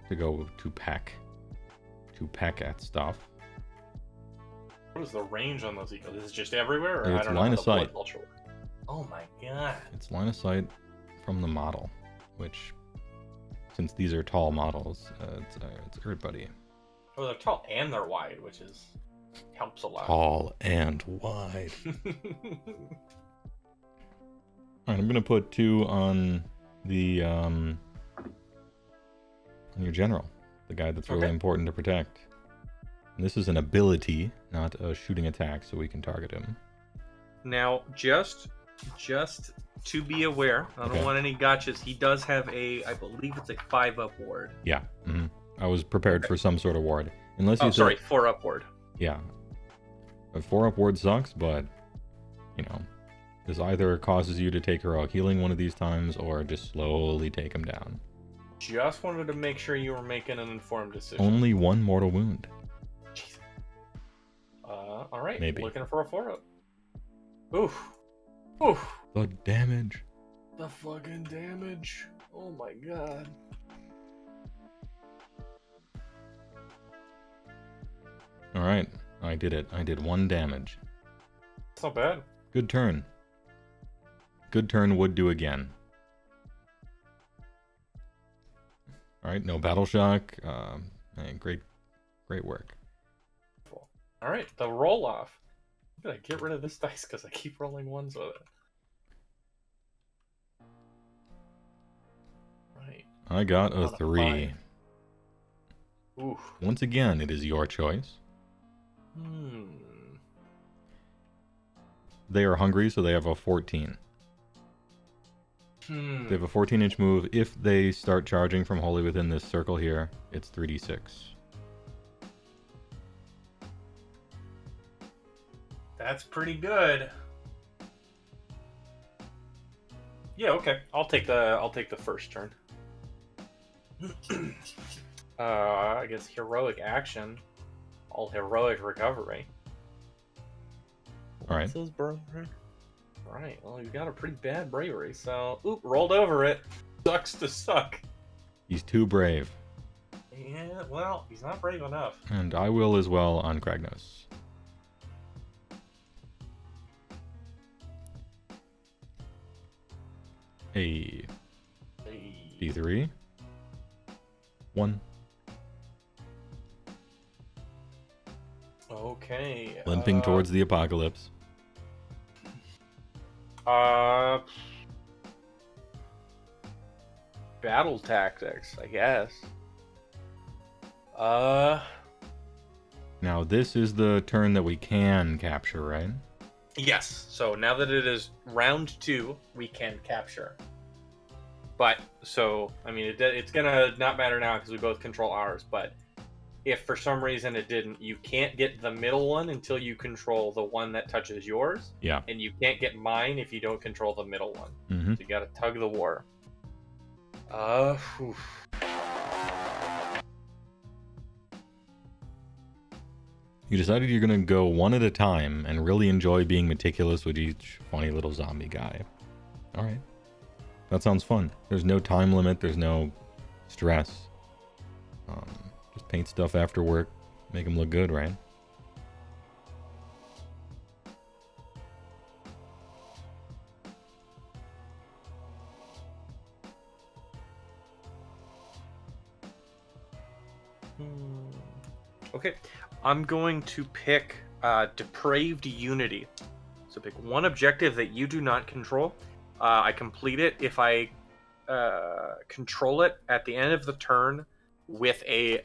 to peck at stuff. What is the range on those eagles? Is it just everywhere? Or It's I don't know line how of the blood sight. culture works. Oh my god. It's line of sight from the model, which, since these are tall models, it's everybody. Oh, they're tall and they're wide, which helps a lot. Tall and wide. Alright, I'm gonna put 2 on the on your general, the guy that's really important to protect. And this is an ability, not a shooting attack, so we can target him. Now, just to be aware, I don't want any gotchas. He does have I believe it's a 5-up ward. Yeah, I was prepared for some sort of ward. Unless Oh, you sorry, 4-up ward. Yeah. A 4-up ward sucks, but, you know, this either causes you to take heroic healing one of these times, or just slowly take him down. Just wanted to make sure you were making an informed decision. Only 1 mortal wound. Jeez. Alright, Maybe. looking for a 4-up. Oof. Oof. The damage. The fucking damage. Oh my god. Alright, I did it. I did 1 damage. That's not bad. Good turn. Good turn would do again. Alright, no battle shock. Great work. Alright, the roll off. I'm gonna get rid of this dice because I keep rolling 1s with it. Right. I got a On a 3. 5. Oof. Once again, it is your choice. They are hungry, so they have a 14. They have a 14-inch move. If they start charging from wholly within this circle here, it's 3d6. That's pretty good. Yeah, okay. I'll take the first turn. I guess heroic action. All heroic recovery. All right. What's his bravery? Right. Well, you've got a pretty bad bravery, so rolled over it. Sucks to suck. He's too brave. Yeah, well, he's not brave enough. And I will as well on Kragnos. Hey. D3. 1. Okay. Limping towards the apocalypse. Battle tactics, I guess. Now this is the turn that we can capture, right? Yes. So now that it is round 2, we can capture. But so I mean, it's gonna not matter now because we both control ours. But if for some reason it didn't, you can't get the middle one until you control the one that touches yours. Yeah. And you can't get mine if you don't control the middle one. Mm-hmm. So you gotta tug the war. You decided you're gonna go one at a time and really enjoy being meticulous with each funny little zombie guy. All right. That sounds fun. There's no time limit. There's no stress. Just paint stuff after work. Make them look good, right? Okay. I'm going to pick Depraved Unity. So pick one objective that you do not control. I complete it if I control it at the end of the turn with a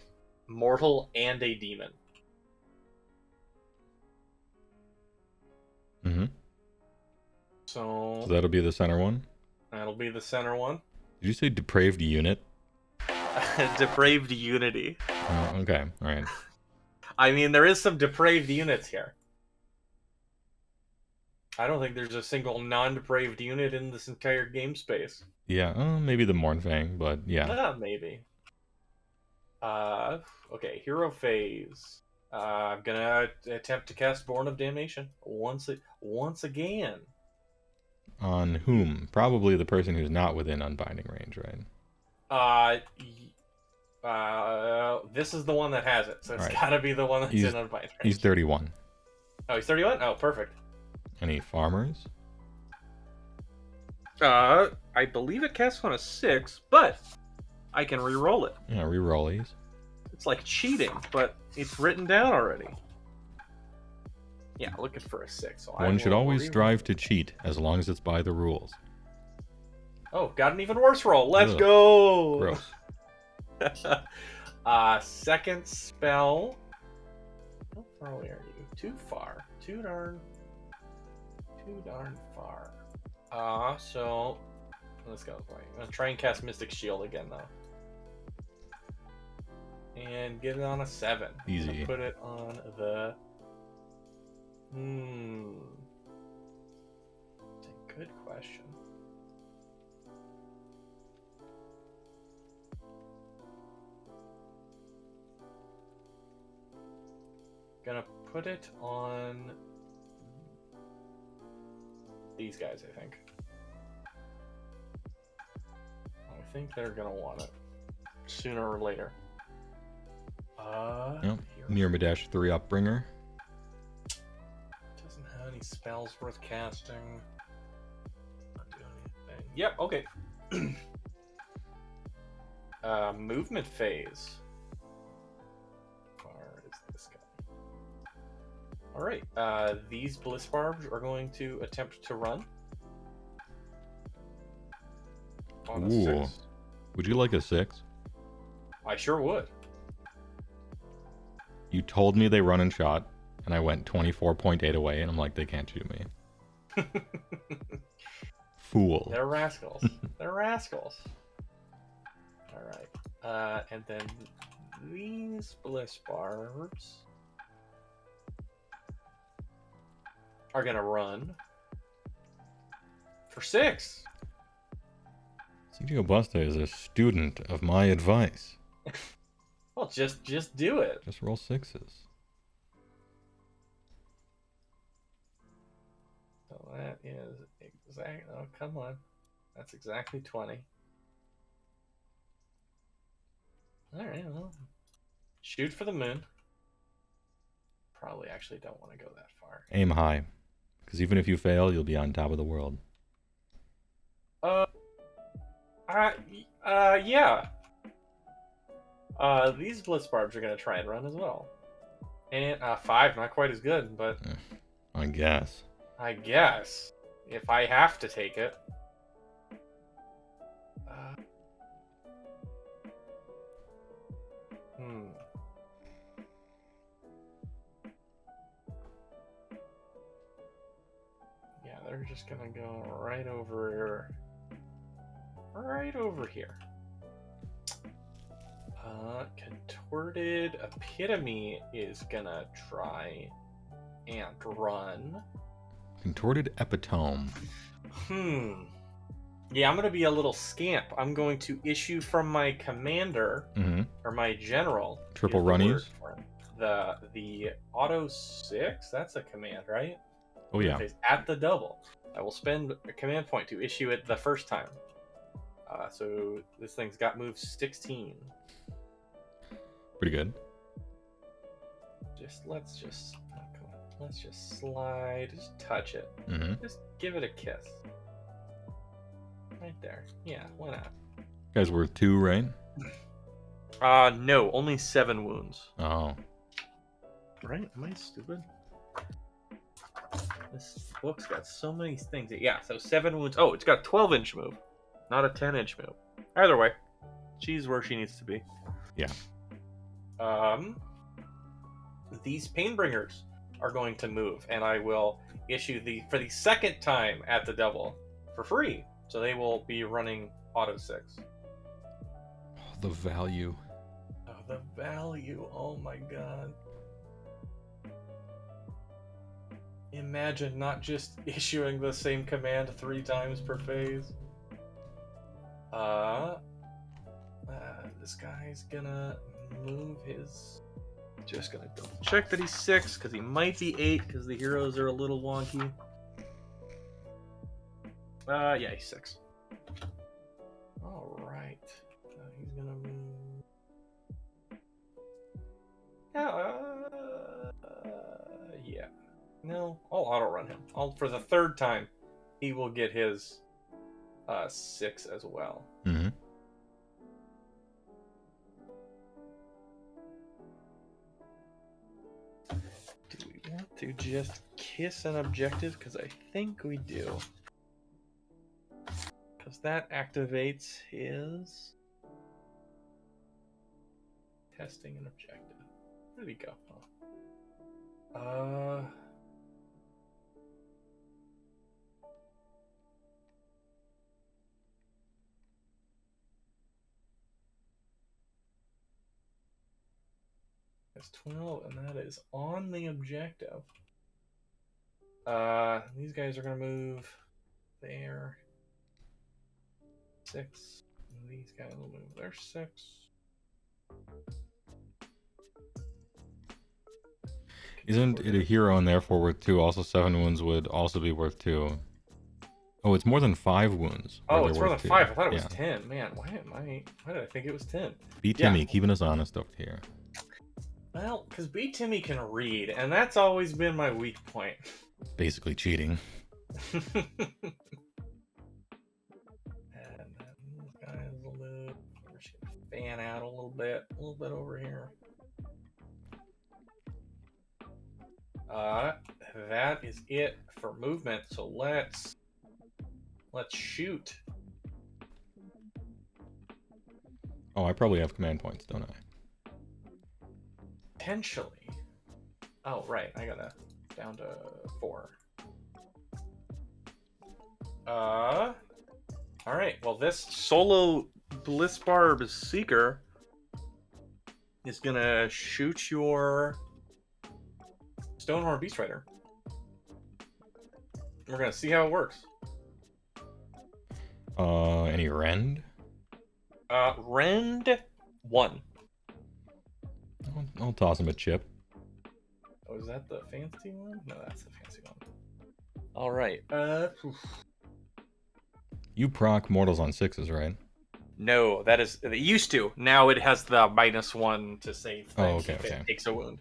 mortal and a demon. Mm-hmm. So that'll be the center one? That'll be the center one. Did you say depraved unit? Depraved Unity. Oh, okay. All right. I mean, there is some depraved units here. I don't think there's a single non-depraved unit in this entire game space. Yeah, maybe the Mornfang, but yeah. Maybe. Okay, hero phase. I'm gonna attempt to cast Born of Damnation once again. On whom? Probably the person who's not within unbinding range, right? This is the one that has it, so it's right. gotta be the one that's in unbinding range. He's 31. Oh, he's 31? Oh, perfect. Any farmers? I believe it casts on a 6, but I can re-roll it. Yeah, re-roll these. It's like cheating, but it's written down already. Yeah, looking for a 6. So One should always strive to cheat, as long as it's by the rules. Oh, got an even worse roll. Let's go! Gross. Second spell. How far away are you? Too far. Too darn far. So let's go. I'm gonna try and cast Mystic Shield again though. And get it on a 7. Easy. Put it on the That's a good question. Gonna put it on these guys, I think. I think they're gonna want it sooner or later. Yep. Myrmidash 3 Upbringer. Doesn't have any spells worth casting. Not doing anything. Yep, okay. Movement phase. How far is this guy? Alright, these Bliss Barbs are going to attempt to run. On a 6. Would you like a 6? I sure would. You told me they run and shot, and I went 24.8 away, and I'm like, they can't shoot me. fool. They're rascals. They're rascals. All right. And then these bliss barbs are gonna run for 6. CGO Busta is a student of my advice. Well, just do it. Just roll 6s. So that is exact. Oh, come on. That's exactly 20. All right. Well, shoot for the moon. Probably actually don't want to go that far. Aim high. Because even if you fail, you'll be on top of the world. Yeah. These blitz barbs are gonna try and run as well. And 5, not quite as good, but I guess. I guess if I have to take it. Yeah, they're just gonna go right over here. Contorted Epitome is gonna try and run. Contorted Epitome. Yeah, I'm gonna be a little scamp. I'm going to issue from my commander or my general. Triple runnies. The auto 6. That's a command, right? Oh yeah. At the double. I will spend a command point to issue it the first time. So this thing's got move 16. Pretty good. Let's just slide. Just touch it. Just give it a kiss. Right there. Yeah, why not? Guy's worth 2, right? No, only 7 wounds. Oh. Right? Am I stupid? This book's got so many things. Yeah, so 7 wounds. Oh, it's got a 12-inch move, not a 10-inch move. Either way, she's where she needs to be. Yeah. These Painbringers are going to move, and I will issue for the second time at the double for free. So they will be running auto 6. Oh, the value. Oh, the value. Oh my god. Imagine not just issuing the same command 3 times per phase. This guy's gonna move his... Just gonna double check that he's 6, because he might be 8, because the heroes are a little wonky. Yeah, he's 6. Alright. He's gonna move... Yeah. No, I'll auto-run him. For the 3rd time, he will get his 6 as well. Do we want to just kiss an objective? Because I think we do. Because that activates his... Testing an objective. Where did he go? Oh. That's 12, and that is on the objective. These guys are going to move there. 6. And these guys will move there. 6. Isn't it a hero and therefore worth 2? Also 7 wounds would also be worth 2. Oh, it's more than 5 wounds. Oh, it's more than 5. I thought it was 10. Man, why did I think it was 10? B Timmy, keeping us honest up here. Well, because B Timmy can read, and that's always been my weak point. Basically cheating. And these guys will move. We're just gonna fan out a little bit over here. That is it for movement. So let's shoot. Oh, I probably have command points, don't I? Potentially. Oh, right. I gotta down to 4. All right. Well, this solo Blissbarb Seeker is gonna shoot your Stonehorn Beast Rider. We're gonna see how it works. Any rend? Rend 1. I'll toss him a chip. Oh, is that the fancy one? No, that's the fancy one. All right. You proc mortals on 6s, right? No, that is it used to. Now it has the -1 to save things okay, if okay. it takes a wound.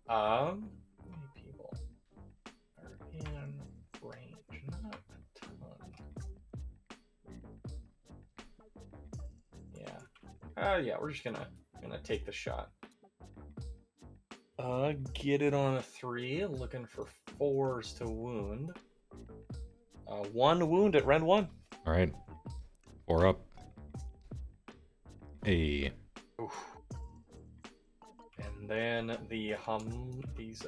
How many people are in range? Not a ton. Yeah. Yeah, we're just gonna take the shot. Get it on a 3. Looking for 4s to wound. 1 wound at Rend 1. All right. 4 up. Hey. Oof. And then these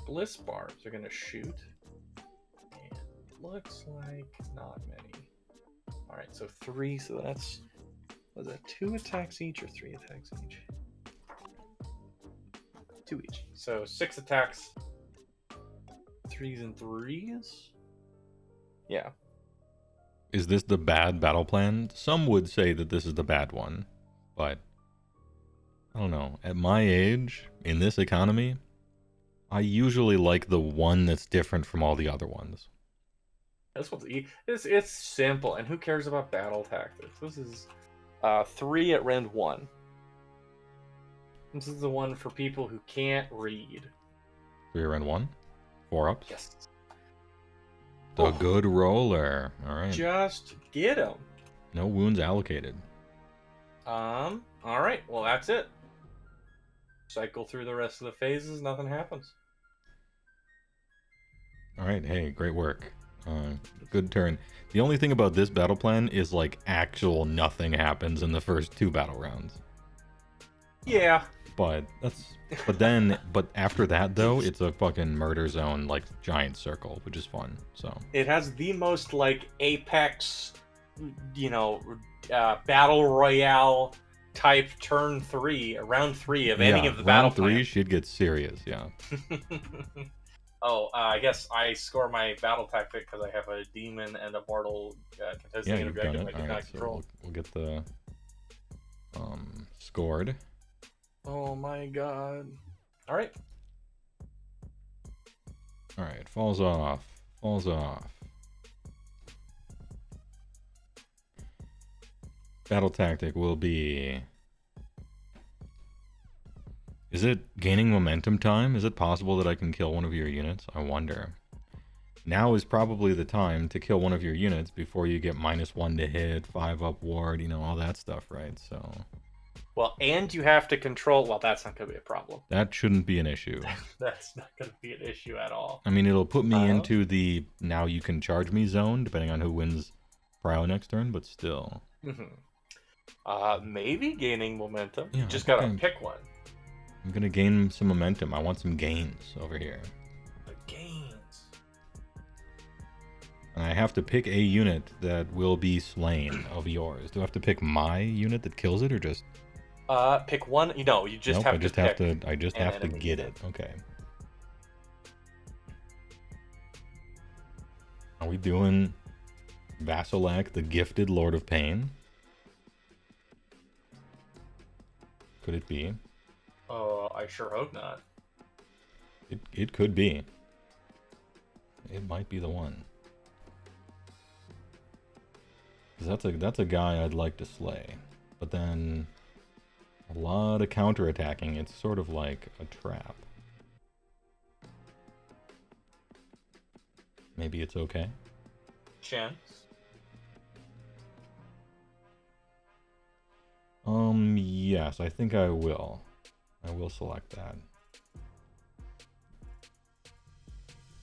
bliss barbs are gonna shoot. And looks like not many. All right, so 3. So that's was that 2 attacks each or 3 attacks each? 2 each. So 6 attacks. 3s and 3s. Yeah. Is this the bad battle plan? Some would say that this is the bad one, but I don't know. At my age, in this economy, I usually like the one that's different from all the other ones. This one's it's simple, and who cares about battle tactics? This is 3 at Rend 1. This is the one for people who can't read. 3 around 1? 4 ups? Yes. The good roller. All right. Just get him. No wounds allocated. All right. Well, that's it. Cycle through the rest of the phases. Nothing happens. All right. Hey, great work. Good turn. The only thing about this battle plan is like actual nothing happens in the first 2 battle rounds. Yeah. But after that though, it's a fucking murder zone, like giant circle, which is fun. So it has the most like Apex, battle royale type turn 3, round 3 of any of the battle round 3 plans. should get serious. Yeah. I guess I score my battle tactic because I have a demon and a mortal contesting an objective I do not control. So we'll get the scored. Oh my god. Alright. Alright, falls off. Battle tactic will be... Is it gaining momentum time? Is it possible that I can kill one of your units? I wonder. Now is probably the time to kill one of your units before you get -1 to hit, 5 up ward, all that stuff, right? So... Well, and you have to control... Well, that's not going to be a problem. That shouldn't be an issue. That's not going to be an issue at all. I mean, it'll put me into the now you can charge me zone, depending on who wins Prio next turn, but still. Maybe gaining momentum. Yeah, You just got to pick one. I'm going to gain some momentum. I want some gains over here. The gains. And I have to pick a unit that will be slain of yours. Do I have to pick my unit that kills it, or just... Pick one. You just have to pick. I just have to get it. Okay. Are we doing Vasilak, the gifted Lord of Pain? Could it be? I sure hope not. It could be. It might be the one. 'Cause that's a guy I'd like to slay. But then a lot of counterattacking. It's sort of like a trap. Maybe it's okay. Chance. Yes, I think I will. I will select that.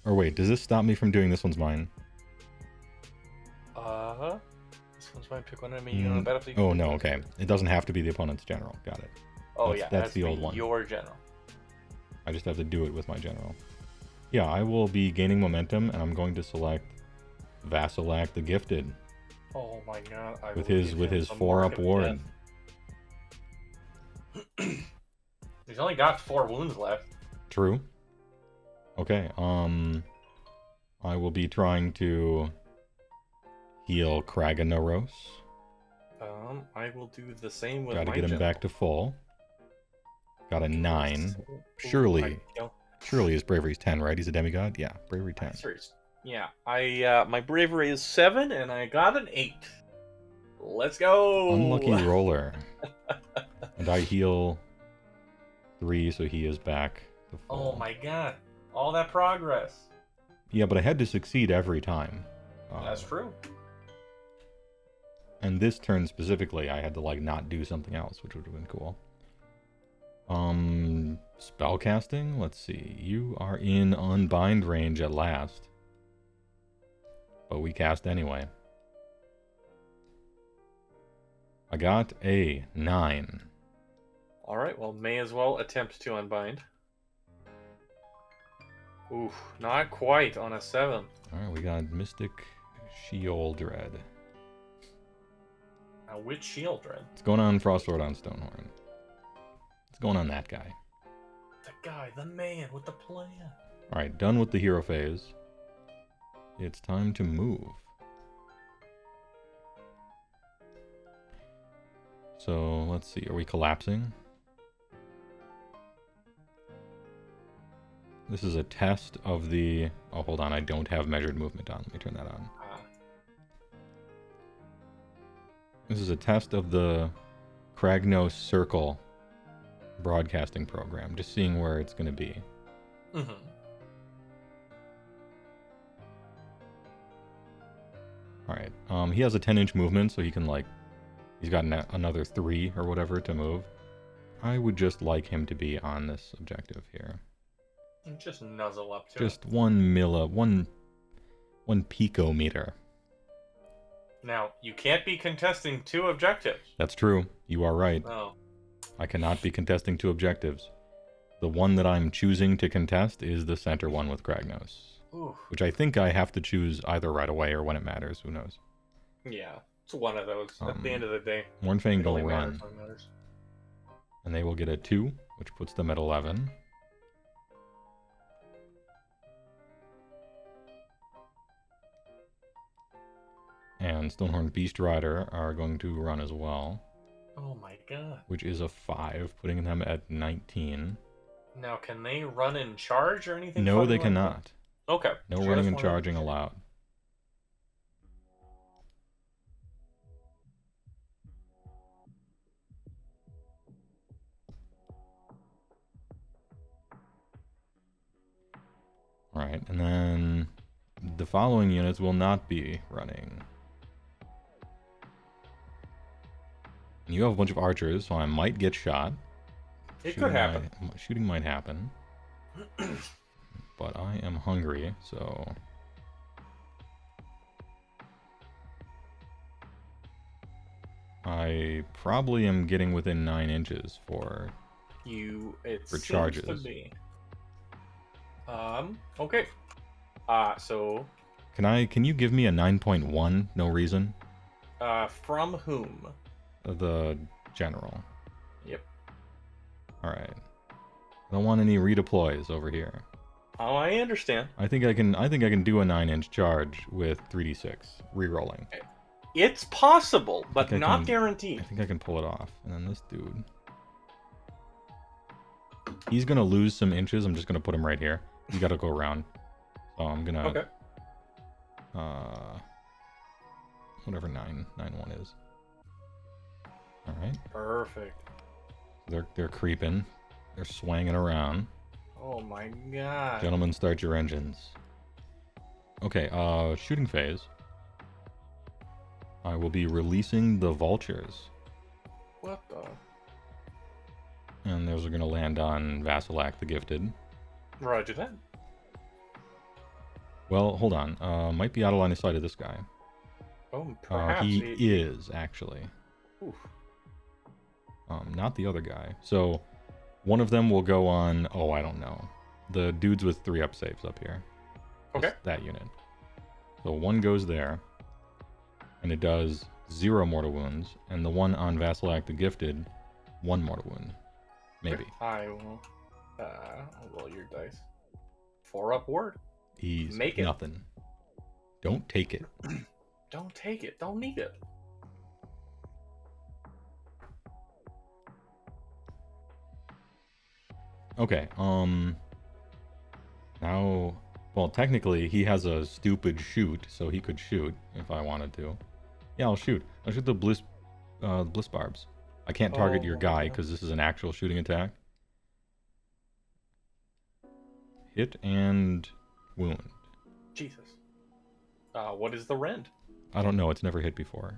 Or wait, does this stop me from doing this one's mine? This one's mine. Pick one enemy on the battlefield. Oh no, okay. It doesn't have to be the opponent's general. Got it. That's the old one. Your general. I just have to do it with my general. Yeah, I will be gaining momentum, and I'm going to select Vassilac the Gifted Oh my god! I with will his give him the 4-up Mark of ward. Death. He's only got 4 wounds left. True. Okay. I will be trying to heal Kraganoros. I will do the same with Gotta my get him gem. back to full. Got a 9. So- Surely I- Surely his bravery's 10, right? He's a demigod? Yeah, bravery 10. Serious. Yeah, my bravery is 7 and I got an 8. Let's go. Unlucky roller. And I heal 3, so he is back to full. Oh my god. All that progress. Yeah, but I had to succeed every time. That's true. And this turn specifically, I had to like not do something else, which would have been cool. Spellcasting? Let's see. You are in unbind range at last. But we cast anyway. I got a 9. Alright, well, may as well attempt to unbind. Oof, not quite on a 7. Alright, we got Mystic Sheol Dread. Now, which shield dread? What's going on, Frostlord on Stonehorn? What's going on, that guy? The guy, the man with the plan. Alright, done with the hero phase. It's time to move. So, let's see. Are we collapsing? This is a test of the... Oh, hold on. I don't have measured movement on. Let me turn that on. This is a test of the Kragnos Circle broadcasting program. Just seeing where it's going to be. Mm-hmm. Alright. He has a 10-inch movement, so he can, like... He's got another 3 or whatever to move. I would just like him to be on this objective here. Just nuzzle up to Just 1 picometer. Now, you can't be contesting 2 objectives. That's true. You are right. Oh. I cannot be contesting 2 objectives. The one that I'm choosing to contest is the center one with Kragnos. Ooh. Which I think I have to choose either right away or when it matters. Who knows? Yeah, it's one of those. At the end of the day, Mornfang it only will matters run. when it matters. And they will get a 2, which puts them at 11. And Stonehorn Beast Rider are going to run as well. Oh my god. Which is a 5, putting them at 19. Now, can they run and charge or anything? No, funny they like cannot. that? Okay. No Just running and wanted to charging check. allowed. Alright, and then the following units will not be running. You have a bunch of archers, so I might get shot. It could happen. Shooting might happen. But I am hungry, so... I probably am getting within 9 inches for For charges. To be. Okay. So. Can you give me a 9.1? No reason? From whom? The general. Yep. Alright. I don't want any redeploys over here. Oh, I understand. I think I can do a 9-inch charge with 3d6 re-rolling. It's possible, but think I not can- guaranteed. I think I can pull it off. And then this dude, he's gonna lose some inches. I'm just gonna put him right here. You gotta go around. So I'm gonna Okay. Whatever 991 is. All right. Perfect. They're creeping. They're swanging around. Oh my god. Gentlemen, start your engines. Okay. Shooting phase. I will be releasing the vultures. What the? And those are going to land on Vassilac the Gifted. Roger that. Well, hold on. Might be out of line of sight of this guy. Oh, perhaps. He is, actually. Oof. Not the other guy. So, one of them will go on... Oh, I don't know. The dudes with 3-up saves up here. Okay. That unit. So one goes there, and it does 0 mortal wounds, and the one on Vassal Act the Gifted, 1 mortal wound. Maybe. I will roll your dice. 4 upward. Easy. Make it. Nothing. Don't take it. Don't take it. Don't need it. Okay, now, well, technically, he has a stupid shoot, so he could shoot if I wanted to. Yeah, I'll shoot. I'll shoot the bliss barbs. I can't target your guy, because this is an actual shooting attack. Hit and wound. Jesus. What is the rend? I don't know, it's never hit before.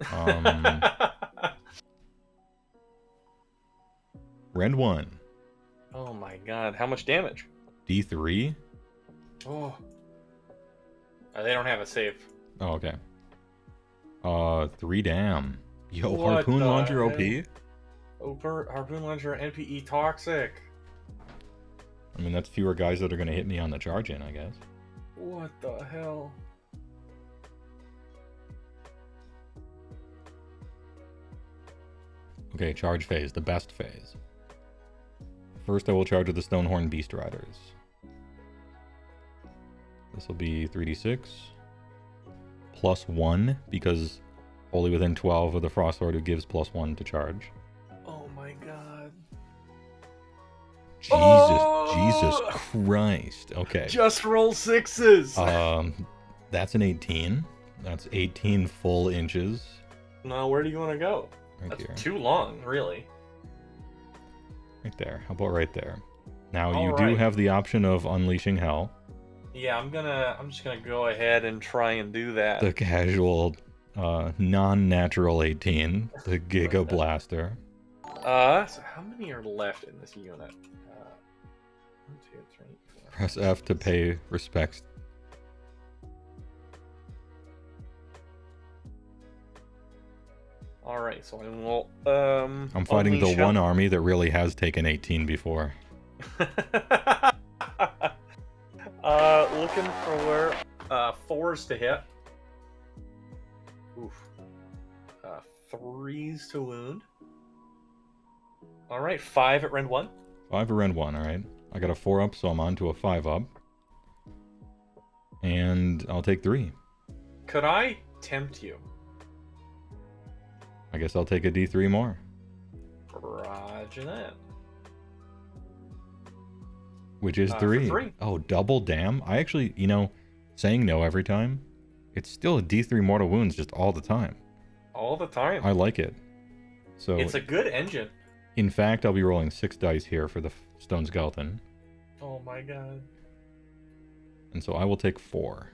Rend 1. Oh my god, how much damage? D3? Oh. They don't have a save. Oh, okay. 3 dam. Yo, What harpoon the launcher heck? OP? Harpoon launcher NPE toxic. I mean, that's fewer guys that are going to hit me on the charge in, I guess. What the hell? Okay, charge phase, the best phase. First, I will charge with the Stonehorn Beast Raiders. This will be 3d6. Plus 1, because only within 12 of the Frost Lord, who gives plus 1 to charge. Oh my god. Jesus Christ. Okay. Just roll 6s. That's an 18. That's 18 full inches. No, where do you want to go? Right That's here. too long, really. Right there. How about right there? Now All you right. do have the option of unleashing hell. Yeah, I'm just gonna go ahead and try and do that. The casual, non-natural 18. The Giga Blaster. So how many are left in this unit? 1, 2, 3, 4. Press F to pay respects. All right, so I will. I'm fighting the unleash one hell. army that really has taken 18 before. Looking for 4s to hit. Oof. 3s to wound. All right, 5 at rend 1. 5 or end 1, alright. I got a 4 up, so I'm on to a 5 up. And I'll take 3. Could I tempt you? I guess I'll take a D3 more. Roger that. Which is For 3. 3. Oh, double damn. I actually, saying no every time, it's still a D3 mortal wounds just all the time. All the time. I like it. So, It's a good engine. in fact, I'll be rolling 6 dice here for the Stone Skeleton. Oh my god. And so I will take 4.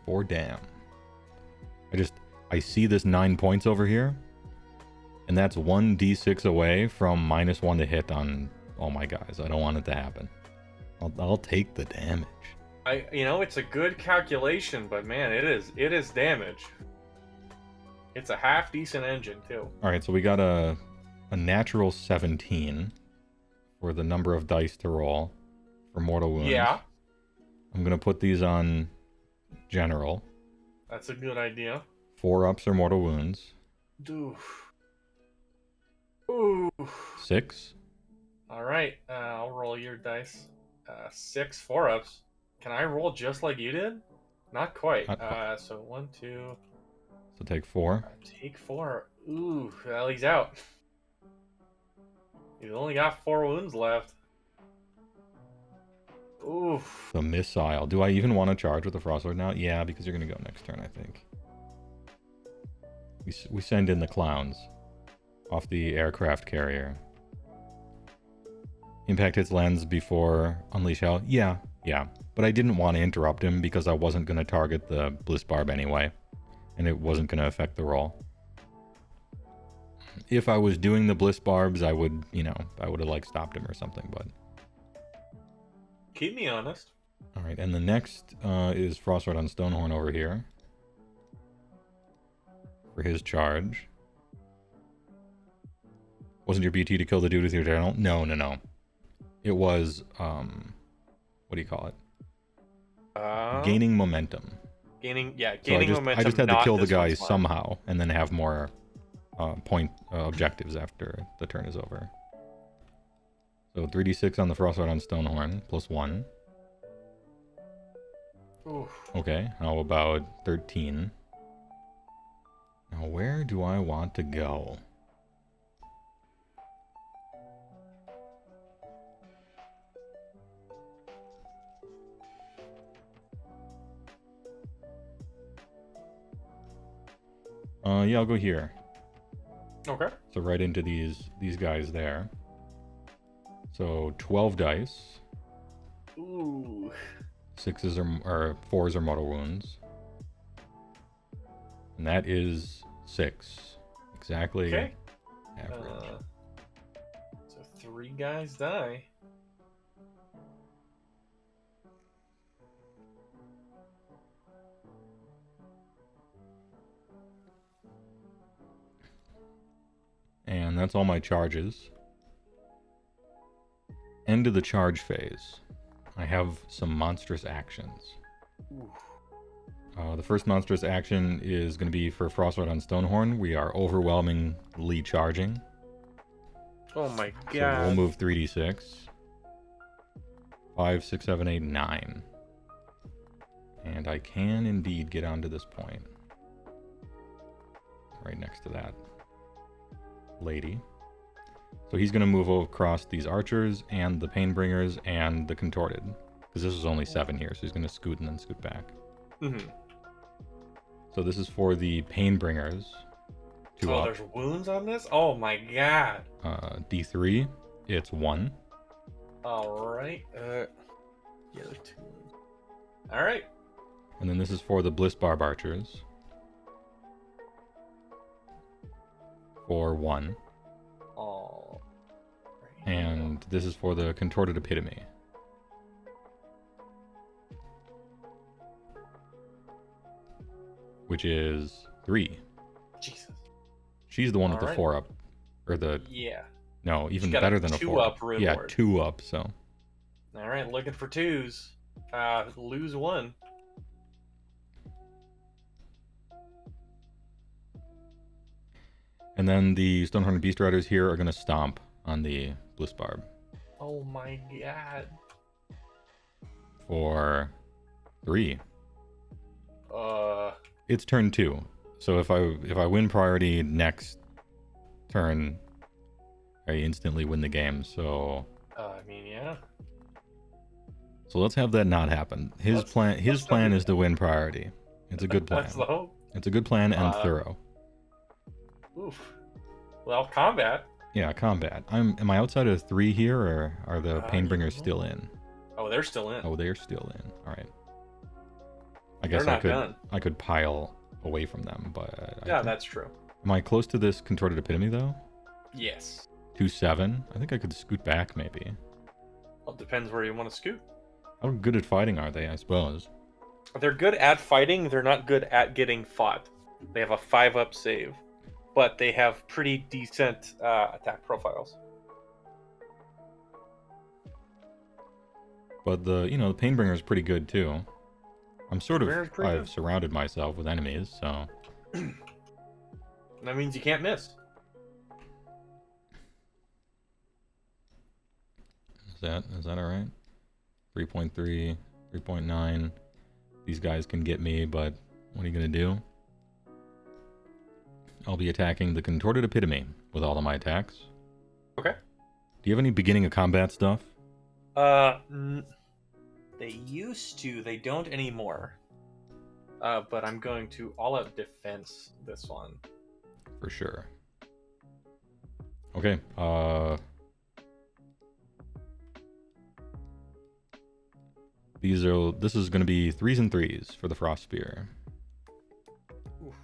Four damn. I see this 9 points over here. And that's 1d6 away from -1 to hit on all my guys. I don't want it to happen. I'll take the damage. It's a good calculation, but man, it is damage. It's a half decent engine too. Alright, so we got a natural 17 for the number of dice to roll for mortal wounds. Yeah, I'm going to put these on general. that's a good idea. 4 ups or mortal wounds. Oof. Ooh. 6. All right, I'll roll your dice. 6 4-ups. Can I roll just like you did? Not quite. Not quite. So 1, 2. So take 4. Take 4. Ooh, well, he's out. He's only got 4 wounds left. Oof. The missile. Do I even want to charge with the Frostlord now? Yeah, because you're going to go next turn, I think. We send in the clowns off the aircraft carrier. Impact hits lands before Unleash Hell. Yeah. But I didn't want to interrupt him because I wasn't going to target the Bliss Barb anyway. And it wasn't going to affect the roll. If I was doing the Bliss Barbs, I would, I would have stopped him or something, but... Keep me honest. Alright, and the next is Frostlord on Stonehorn over here. For his charge. Wasn't your BT to kill the dude with your journal? No. It was what do you call it? Gaining Gaining momentum. gaining So momentum. I just had to not kill the this guy one's mine. somehow, and then have more objectives after the turn is over. So 3d6 on the Frostbite on Stonehorn, plus 1. Oof. Okay, how about 13? Now where do I want to go? Yeah, I'll go here. Okay. So right into these guys there. So 12 dice. Ooh. 6s or 4s are mortal wounds. And that is 6. Exactly Okay. average. So 3 guys die. And that's all my charges. End of the charge phase. I have some monstrous actions. Ooh. The first monstrous action is going to be for Frostbite on Stonehorn. We are overwhelmingly charging. Oh my god. So we'll move 3d6. 5, 6, 7, 8, 9. And I can indeed get onto this point. Right next to that lady. So he's going to move across these archers and the Painbringers and the Contorted. Because this is only 7 here, so he's going to scoot and then scoot back. Mm-hmm. So this is for the Painbringers. Oh, there's wounds on this? Oh my god. D3, it's 1. Alright. The other 2. Alright. And then this is for the Blissbarb Archers. For 1. Oh. And this is for the Contorted Epitome. Which is 3. Jesus. She's the one with the Alright. 4 up. Or the... Yeah. No, even She's got better than a 2 4 up rune Yeah, lord. 2 up, so... Alright, looking for 2s. Lose 1. And then the Stonehorn Beast Riders here are going to stomp on the Blissbarb. Oh my god. For 3. Uh... It's turn 2. So if I win priority next turn, I instantly win the game. So I mean, yeah. so let's have that not happen. His plan is to win priority. It's a good plan. That's the hope. It's a good plan and thorough. Oof. Well, combat. Yeah, combat. Am I outside of 3 here, or are the Painbringers still in? Oh, they're still in. Oh, they're still in. All right. I They're guess not done. I could pile away from them, but Yeah, that's true. Am I close to this Contorted Epitome though? Yes. 2-7. I think I could scoot back maybe. Well, it depends where you want to scoot. How good at fighting are they? I suppose. They're good at fighting. They're not good at getting fought. They have a 5-up save, but they have pretty decent attack profiles. But the Painbringer is pretty good too. I'm sort of Painbringer's pretty I've good. surrounded myself with enemies, so That means you can't miss. is that all right? 3.3, 3.9. These guys can get me, but what are you gonna do? I'll be attacking the Contorted Epitome with all of my attacks. Okay. Do you have any beginning of combat stuff? They used to. They don't anymore. But I'm going to all-out defense this one. For sure. Okay. This is going to be 3s and 3s for the Frost Spear. Oof.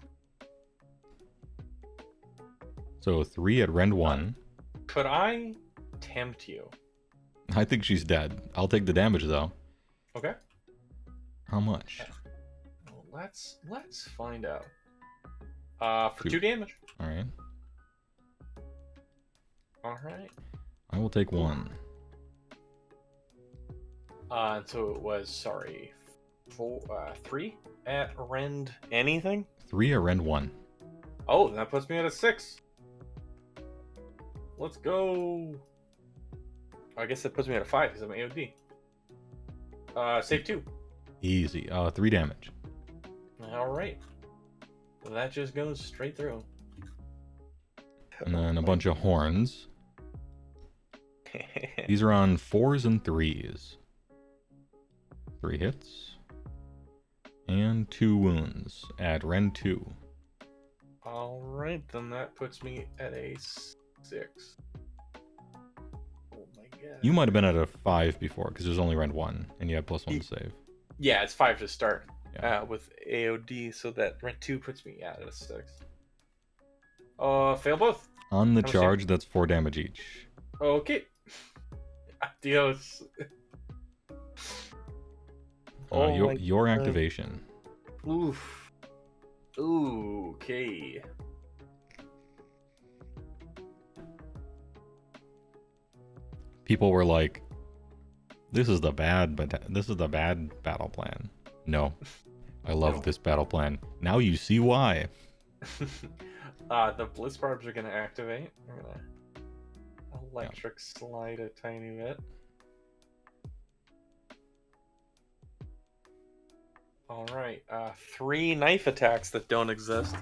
So 3 at Rend 1. Could I tempt you? I think she's dead. I'll take the damage though. Okay. How much? Well, let's find out. For 2 Shoot. damage. All right. All right. I will take 1. So it was, sorry, 3 at rend anything? 3 or rend 1. Oh, that puts me at a 6. Let's go. I guess that puts me at a 5 because I'm AOD. Save 2. Easy. 3 damage. Alright. So that just goes straight through. And then a bunch of horns. These are on 4s and 3s. 3 hits. And 2 wounds at rend 2. Alright, then that puts me at a 6. Oh my god. You might have been at a 5 before, because there's only rend 1, and you have +1 to save. Yeah, it's 5 to start. Yeah. With AOD, so that rend 2 puts me at a 6. Fail both. On the How much charge, that's 4 damage each. Okay. Adios. Oh my Your God. activation. Oof. Ooh, okay. People were like, "This is the bad battle plan." No, I love this battle plan. Now you see why. The Blitz Barbs are gonna activate. We're gonna electric slide a tiny bit. Alright, 3 knife attacks that don't exist.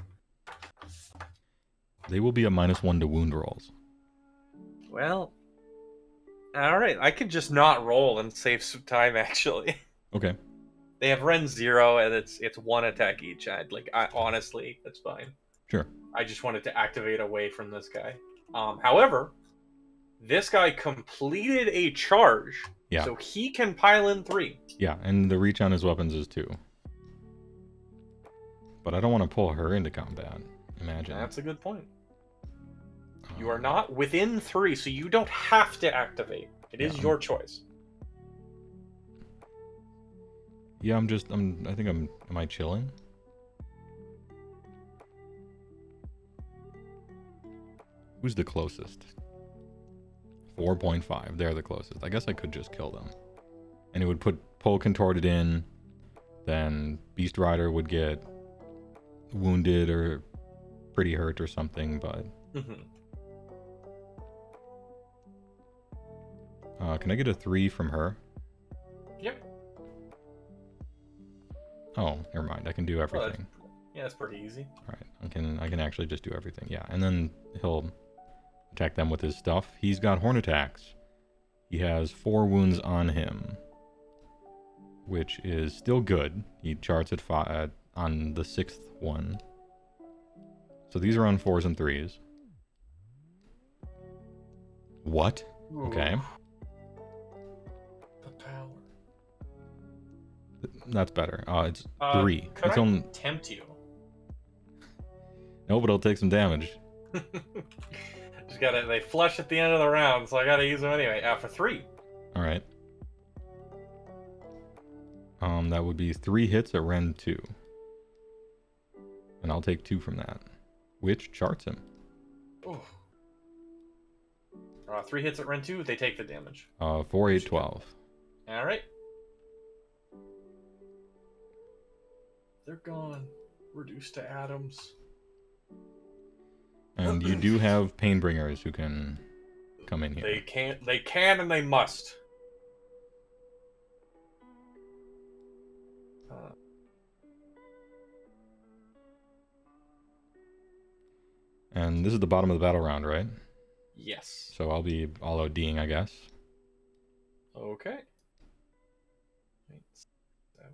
They will be a -1 to wound rolls. Well, alright, I could just not roll and save some time actually. Okay. They have Ren 0 and it's 1 attack each. Honestly, that's fine. Sure. I just wanted to activate away from this guy. However, this guy completed a charge, Yeah. so he can pile in 3. Yeah, and the reach on his weapons is 2. But I don't want to pull her into combat. Imagine. That's a good point. You are not within 3, so you don't have to activate. It is your choice. Yeah, am I chilling? Who's the closest? 4.5. They're the closest. I guess I could just kill them. And it would pull contorted in. Then Beast Rider would get wounded or pretty hurt or something, but... can I get a 3 from her? Yep. Oh, never mind. I can do everything. That's pretty easy. Alright, I can actually just do everything. Yeah, and then he'll attack them with his stuff. He's got horn attacks. He has 4 wounds on him, which is still good. He charts at 5 on the 6th one. So these are on 4s and 3s. What? Ooh. Okay. The power. That's better. It's 3. Could It's I on... tempt you? No, but it'll take some damage. Just gotta, they flush at the end of the round, so I gotta use them anyway. For 3. Alright. That would be 3 hits at Rend 2. And I'll take 2 from that. Which charts him. Ooh. 3 hits at Rend 2, they take the damage. 4, 8, 12. Alright. They're gone. Reduced to atoms. And you do have Painbringers who can come in here. They can and they must. And this is the bottom of the battle round, right? Yes. So I'll be all ODing, I guess. Okay. 7.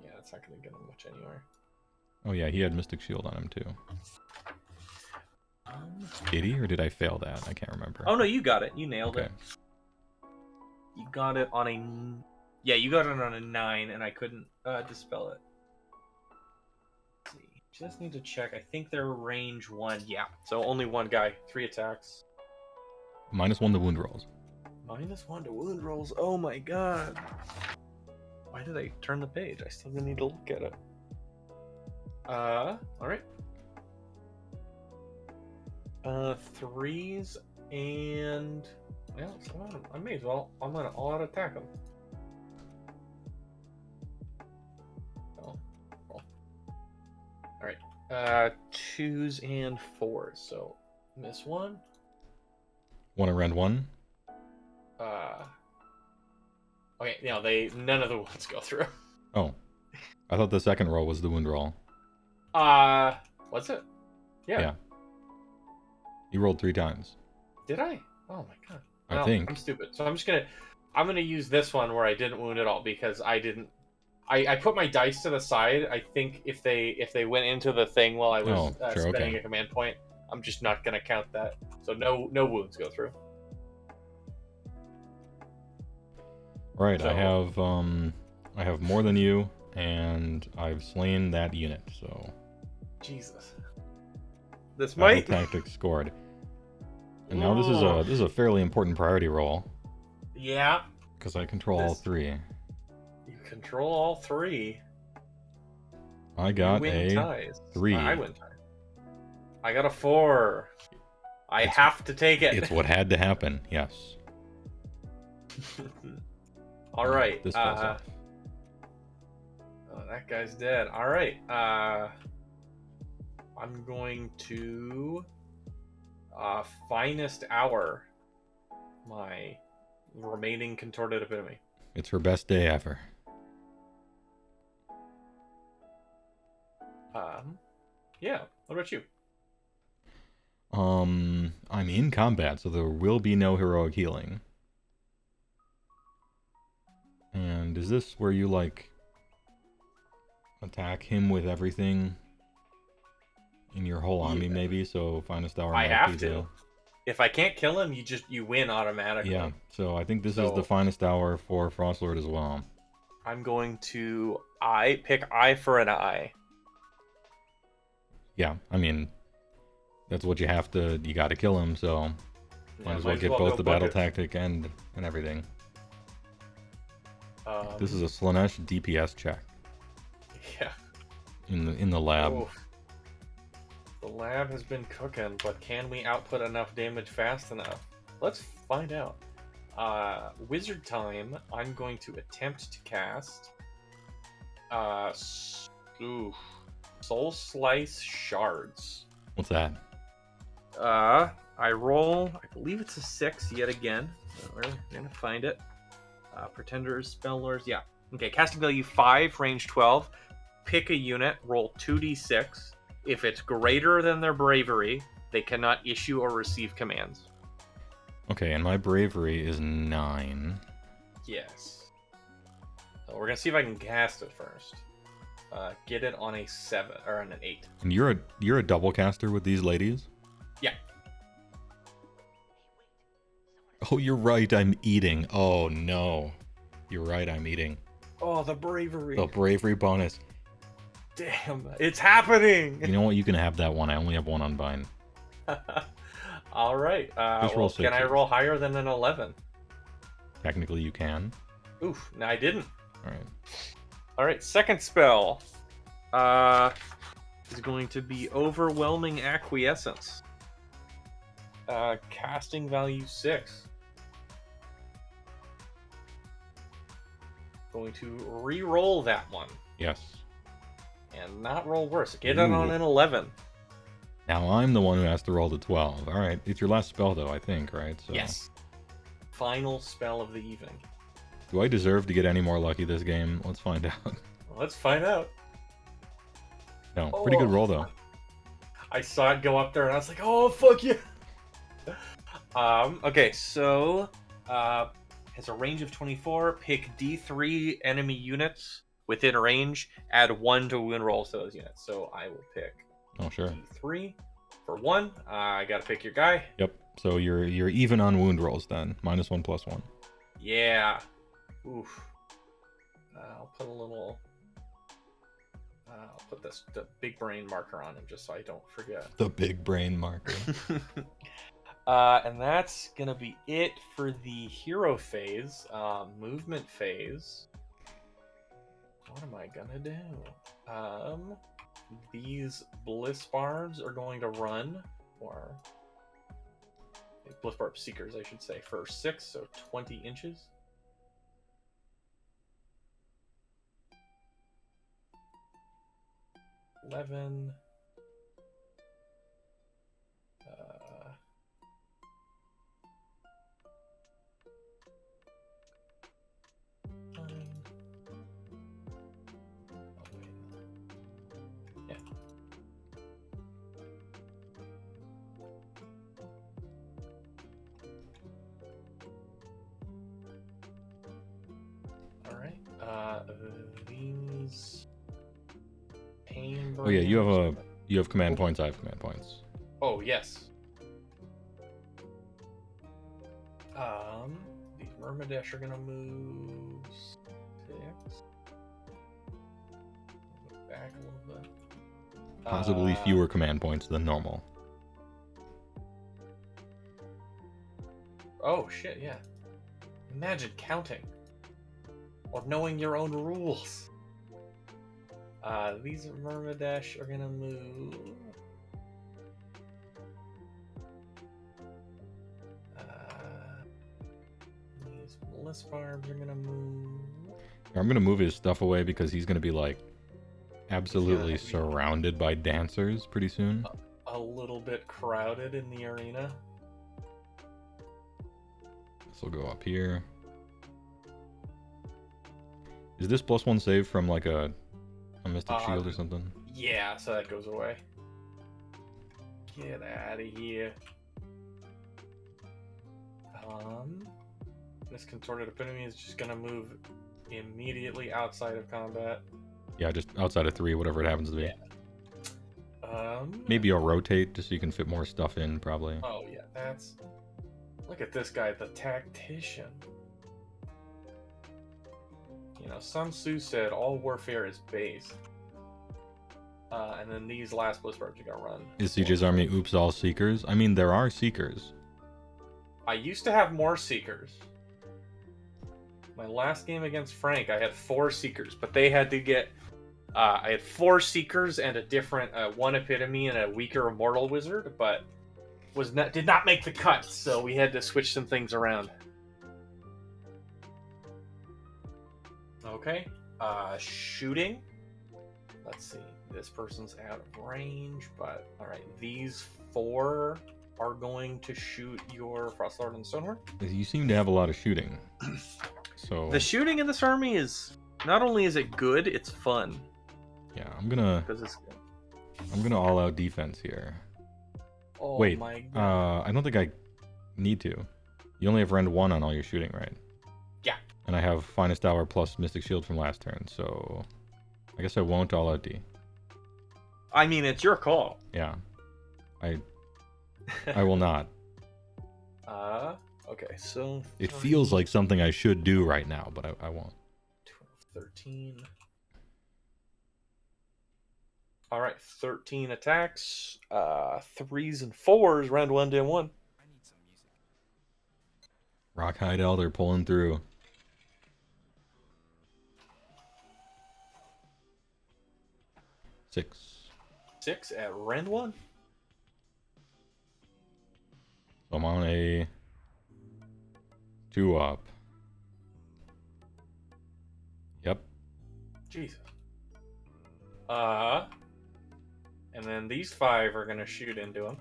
Yeah, that's not going to get him much anywhere. Oh yeah, he had Mystic Shield on him too. Did he, or did I fail that? I can't remember. Oh no, you got it. You nailed Okay. it. You got it on a... Yeah, you got it on a 9, and I couldn't dispel it. Let's see. Just need to check. I think they're range 1. Yeah, so only one guy. 3 attacks. -1 to wound rolls. -1 to wound rolls. Oh my god. Why did I turn the page? I still need to look at it. Alright. 3s and... Well, I may as well. I'm gonna all-out attack them. 2s and 4s. So miss 1. Want to rend 1? Okay, none of the wounds go through. Oh, I thought the second roll was the wound roll. What's it? Yeah. You rolled 3 times. Did I? Oh my god. I think. I'm stupid. So I'm gonna use this one where I didn't wound at all because I didn't. I put my dice to the side. I think if they went into the thing while I was spending a command point, I'm just not gonna count that. So no wounds go through. Right. So, I have more than you, and I've slain that unit. So. Jesus. This Battle might. Tactics scored. And now this is a fairly important priority roll. Yeah. Because I control all 3. You control all 3. I got a ties. 3. I win ties. I got a 4. I have to take it. It's what had to happen. Yes. All right. This falls off. Oh, that guy's dead. All right. I'm going to Finest Hour my remaining contorted epitome. It's her best day ever. Yeah. What about you? I'm in combat, so there will be no heroic healing. And is this where you, like, attack him with everything in your whole army, maybe? So Finest Hour I might have be to. If I can't kill him, you win automatically. Yeah, so I think this is the Finest Hour for Frostlord as well. I'm going to pick eye for an eye. Yeah, I mean, that's what you have to, you gotta kill him, so might as well get both the battle tactic and everything. This is a Slaanesh DPS check. Yeah. In the lab. Oh. The lab has been cooking, but can we output enough damage fast enough? Let's find out. Wizard time. I'm going to attempt to cast Soul Slice Shards. What's that? I roll, I believe it's a 6 yet again. We're gonna find it. Pretenders, Spell Lords, yeah. Okay, casting value 5, range 12. Pick a unit, roll 2d6. If it's greater than their bravery, they cannot issue or receive commands. Okay, and my bravery is 9. Yes. So we're gonna see if I can cast it first. Get it on a 7 or on an 8. And you're a double caster with these ladies? Yeah. Oh, you're right, I'm eating. Oh no. You're right, I'm eating. Oh, the bravery. The bravery bonus. Damn, it's happening! You know what, you can have that one. I only have one on bind. Alright. Roll can I roll higher than an 11? Technically you can. Oof, no, I didn't. Alright. Alright, second spell. Is going to be Overwhelming Acquiescence. Casting value 6. Going to re-roll that one. Yes. And not roll worse. Get it on an 11. Now I'm the one who has to roll the 12. Alright, it's your last spell though, I think, right? So... Yes. Final spell of the evening. Do I deserve to get any more lucky this game? Let's find out. Let's find out. No, pretty good roll though. I saw it go up there and I was like, oh, fuck you. Okay, so has a range of 24. Pick D3 enemy units within range. Add 1 to wound rolls to those units. So I will pick D3 for 1. I gotta pick your guy. Yep. So you're even on wound rolls then. -1/+1. Yeah. Oof. I'll put a little. I'll put the big brain marker on him just so I don't forget. The big brain marker. And that's gonna be it for the hero phase. Movement phase. What am I gonna do? These Bliss Barbs are going to run, or Bliss Barb Seekers, I should say, for 6, so 20 inches. $11, These pain. Oh yeah, you have command points. I have command points. Oh yes. These Myrmidesh are gonna move 6. Move back a little bit. Possibly fewer command points than normal. Oh shit, yeah. Imagine counting. Or knowing your own rules. These Myrmidesh are gonna move. These Mistbarbs are gonna move. I'm gonna move his stuff away because he's gonna be like absolutely surrounded by dancers pretty soon. A little bit crowded in the arena. This will go up here. Is this +1 save from like a Mystic Shield or something? Yeah, so that goes away. Get out of here. This contorted epitome is just gonna move immediately outside of combat. Yeah, just outside of 3, whatever it happens to be. Yeah. Maybe I'll rotate just so you can fit more stuff in, probably. Oh yeah, that's. Look at this guy, the tactician. You know, Sun Tzu said all warfare is base. And then these last Blizzards are gonna run. Is CJ's army oops all seekers? I mean, there are seekers. I used to have more seekers. My last game against Frank, I had 4 seekers, but they had to get. I had 4 seekers and a different 1 epitome and a weaker immortal wizard, but did not make the cut, so we had to switch some things around. Okay, shooting. Let's see. This person's out of range, but all right. These 4 are going to shoot your Frostlord and Stonehorn. You seem to have a lot of shooting. So the shooting in this army is not only is it good, it's fun. Yeah, I'm gonna all out defense here. Oh, wait, my God. I don't think I need to. You only have rend 1 on all your shooting, right? Yeah. And I have Finest Hour plus Mystic Shield from last turn, so I guess I won't all out D. I mean, it's your call. Yeah. I will not. Okay, so... It feels like something I should do right now, but I won't. 12, 13... Alright, 13 attacks. 3s and 4s, round 1, dim 1. Rockhide Elder pulling through. 6. 6 at rend 1. So I'm on a 2 up. Yep. Jesus. And then these 5 are gonna shoot into him.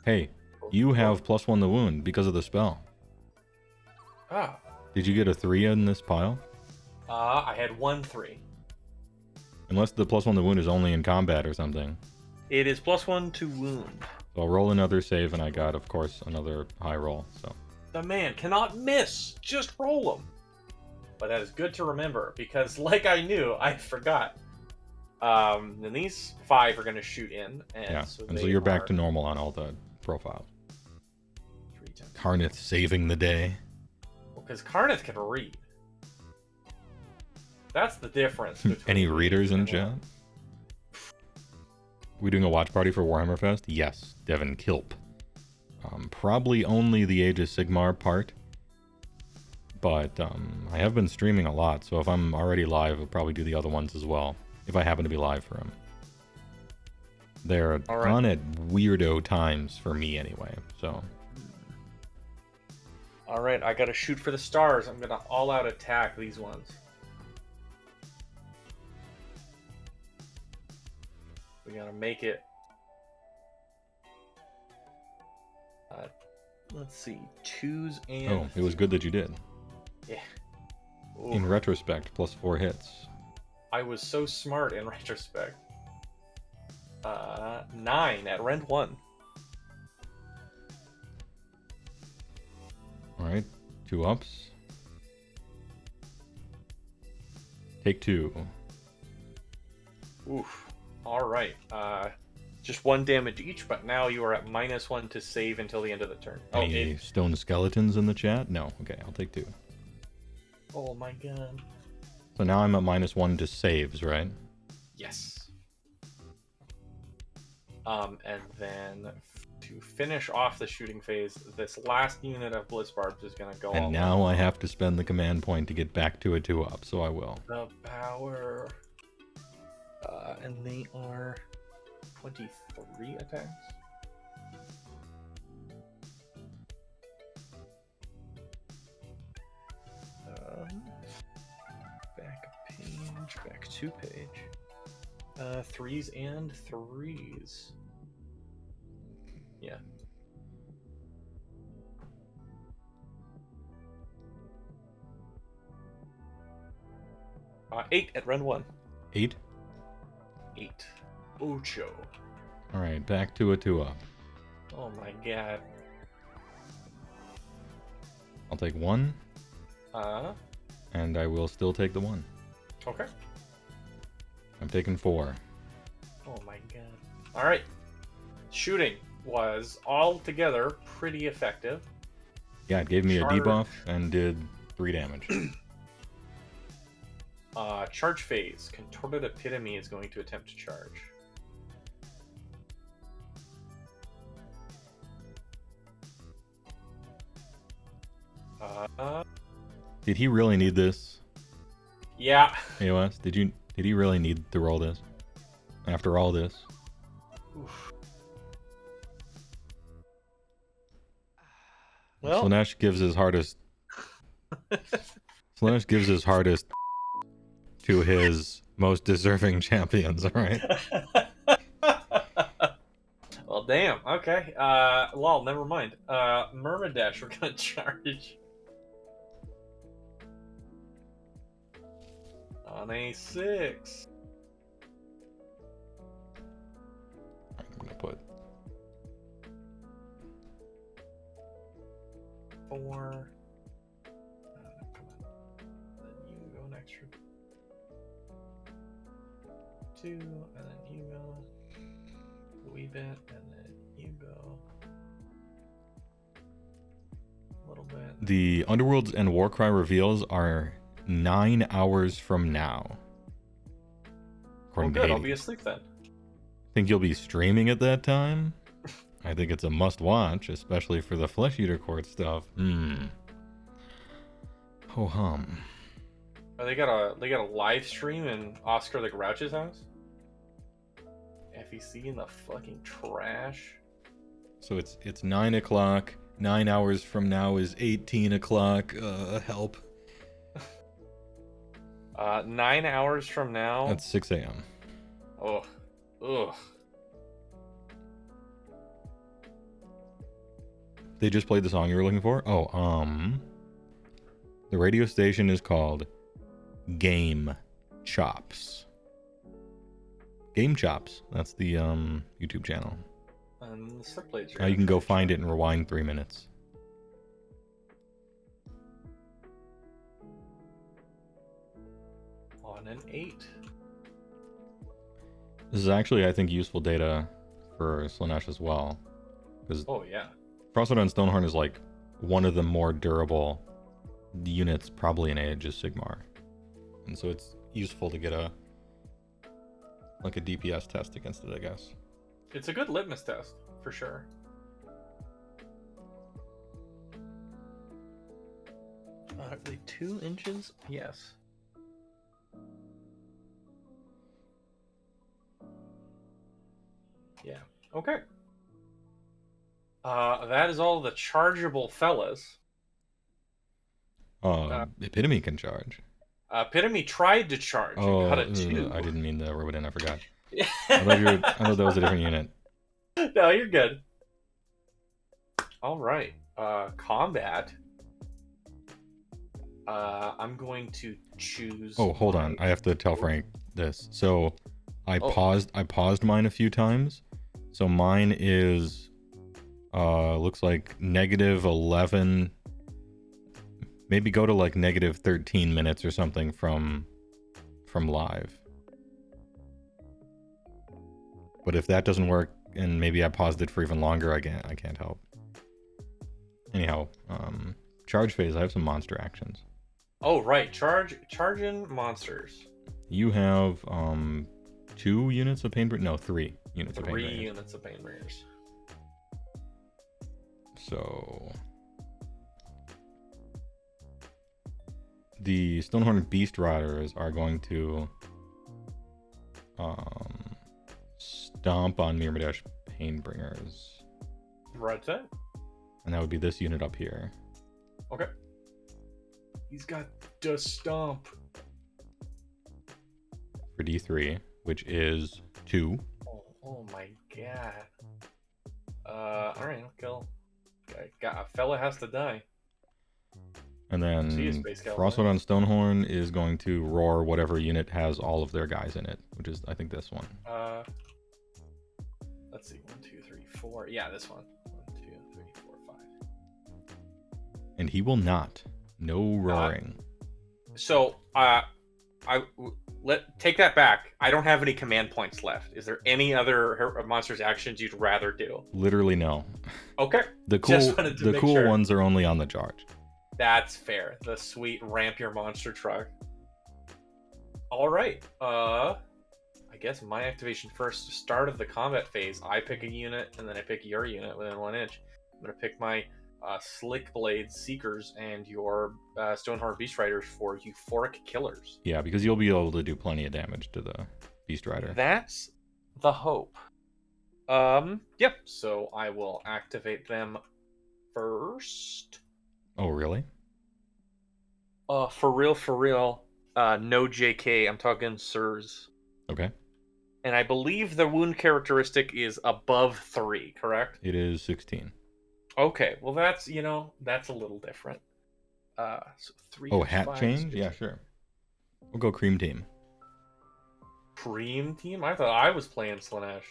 Hey, you have +1 the wound because of the spell. Ah. Did you get a 3 in this pile? I had 1 3. Unless the +1 the wound is only in combat or something. It is +1 to wound. So I'll roll another save, and I got, of course, another high roll. So The man cannot miss. Just roll him. But that is good to remember, because like I knew, I forgot. Then these 5 are going to shoot in. And yeah, so and so you're back to normal on all the profiles. 3 times. Karnith saving the day. Well, because Karnith can read. That's the difference. Any readers in chat? We doing a watch party for Warhammer Fest? Yes, Devin Kilp. Probably only the Age of Sigmar part. But I have been streaming a lot, so if I'm already live, I'll probably do the other ones as well. If I happen to be live for them. They're on at weirdo times for me anyway, so. Alright, I gotta shoot for the stars. I'm gonna all-out attack these ones. We gotta make it. Let's see, 2s and... Oh, it was good that you did. Yeah. Ooh. In retrospect, +4 hits. I was so smart in retrospect. 9 at rend 1. Alright, 2 ups. Take 2. Oof. All right. Just 1 damage each, but now you are at -1 to save until the end of the turn. Any stone skeletons in the chat? No. Okay, I'll take 2. Oh my god. So now I'm at -1 to saves, right? Yes. And then to finish off the shooting phase, this last unit of Blitz Barbs is going to go And now I have to spend the command point to get back to a 2-up, so I will. the power. And they are 23 attacks. Back a page, back 2 page. 3s and 3s. Yeah. Eight at run 1. 8? 8. Ocho. Alright, back to a 2-up. Oh my god. I'll take 1. Uh, And I will still take the 1. okay. I'm taking 4. Oh my god. Alright. Shooting was altogether pretty effective. Yeah, it gave me Charge. a debuff and did 3 damage. Charge phase. Contorted Epitome is going to attempt to charge. Did he really need this? Yeah. AOS, did he really need to roll this? After all this? Oof. Well, Slaanesh gives his hardest. Slaanesh gives his hardest to his most deserving champions. All right. well, damn. Okay. Lol. Never mind. Myrmidash, we're gonna charge on a 6. I'm gonna put 4. Come on. Then you go next. 2, and then you go a wee bit, and then you go a little bit. the Underworlds and Warcry reveals are 9 hours from now. According to Good. I'll Hades. be asleep then. Think you'll be streaming at that time? I think it's a must-watch, especially for the Flesh Eater Court stuff. Ho hum. Oh, they got a live stream in Oscar the Grouch's house. FEC in the fucking trash. So it's 9 o'clock. 9 hours from now is 18 o'clock. Help. 9 hours from now. That's 6 a.m. Oh, ugh. They just played the song you were looking for? The radio station is called Game Chops. Game Chops. That's the YouTube channel. And the subplates. Now you can go find it and rewind 3 minutes. On an 8. This is actually, I think, useful data for Slaanesh as well. Because Oh yeah. Frostwood on Stonehorn is like one of the more durable units probably in Age of Sigmar. And so it's useful to get a DPS test against it, I guess. It's a good litmus test, for sure. Are they 2 inches? Yes. Yeah. Okay. That is all the chargeable fellas. Epitome can charge. Epitome tried to charge and cut it 2. I didn't mean to rub it in, I forgot. I thought that was a different unit. No, you're good. All right. Combat. I'm going to choose. Oh, hold on. I have to tell Frank this. So I paused mine a few times. So mine is looks like -11. Maybe go to like -13 minutes or something from from live. But if that doesn't work, and maybe I paused it for even longer, I can't help. Anyhow, charge phase, I have some monster actions. Oh, right. Charge in monsters. You have 2 units of Painbringers? No, 3 units of Painbringers. 3 units of Painbringers. So the Stonehorn Beast Raiders are going to stomp on Myrmidesh Painbringers. Right there. And that would be this unit up here. Okay. He's got the stomp. For D3, which is 2. Oh my god. Alright, I'll kill. A fella has to die. And then Frostwood on Stonehorn is going to roar whatever unit has all of their guys in it, which is, I think, this one. Let's see. 1, 2, 3, 4. Yeah, this one. 1, 2, 3, 4, 5. And he will not. No roaring. Take that back. I don't have any command points left. Is there any other monsters actions you'd rather do? Literally no. Okay. The cool ones are only on the charge. That's fair. The sweet ramp your monster truck. All right. I guess my activation first. Start of the combat phase. I pick a unit, and then I pick your unit within 1 inch. I'm gonna pick my Slick Blade Seekers and your Stonehorn Beast Riders for Euphoric Killers. Yeah, because you'll be able to do plenty of damage to the Beast Rider. That's the hope. Yep. So I will activate them first. Oh, really? For real. No JK. I'm talking sirs. Okay. And I believe the wound characteristic is above 3, correct? It is 16. Okay, well that's a little different. So 3. Oh, hat change? Yeah, sure. We'll go cream team. Cream team? I thought I was playing Slaanesh.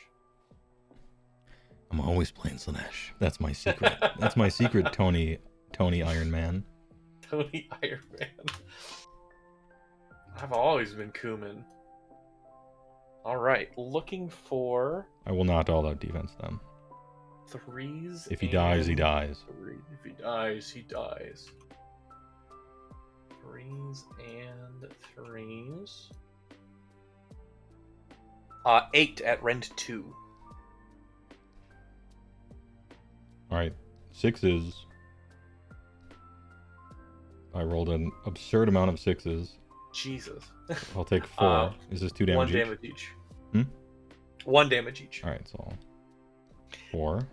I'm always playing Slaanesh. That's my secret. That's my secret, Tony Iron Man. Tony Iron Man. I've always been Kuman. All right, looking for. I will not all out defense them. 3s. If he dies, he dies. 3. If he dies, he dies. 3s and 3s. 8 at rend 2. All right, 6s. I rolled an absurd amount of 6s. Jesus. I'll take 4. Is this 2 damage 1 damage each. 1 damage each. All right, so 4.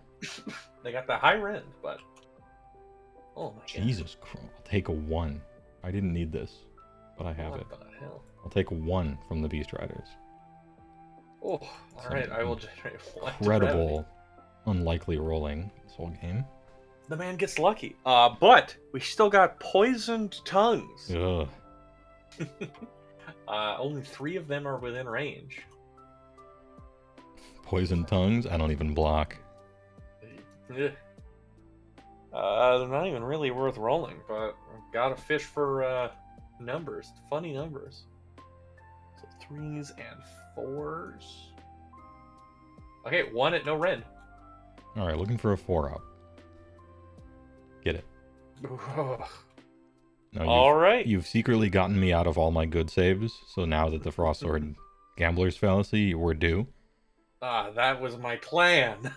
They got the high rend, but oh my god. Jesus Christ! I'll take a 1. I didn't need this, but I have it. What the hell? I'll take a 1 from the Beast Riders. Oh, all right. I will generate 1. Incredible, unlikely rolling this whole game. The man gets lucky. But we still got poisoned tongues. Ugh. Only 3 of them are within range. Poison tongues? I don't even block. They're not even really worth rolling, but gotta fish for numbers. Funny numbers. So 3s and 4s. Okay, 1 at no rend. Alright, looking for a 4-up. Get it. No, Alright. You've secretly gotten me out of all my good saves, so now that the Frostsword Gambler's Fallacy, we're due. That was my plan.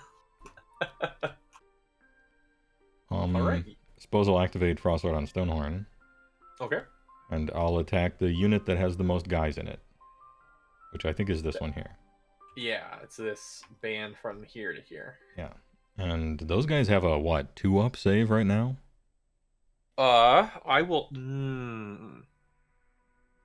Alright. Suppose I'll activate Frostsword on Stonehorn. Okay. And I'll attack the unit that has the most guys in it. Which I think is this one here. Yeah, it's this band from here to here. Yeah. And those guys have a, what, 2-up save right now? I will...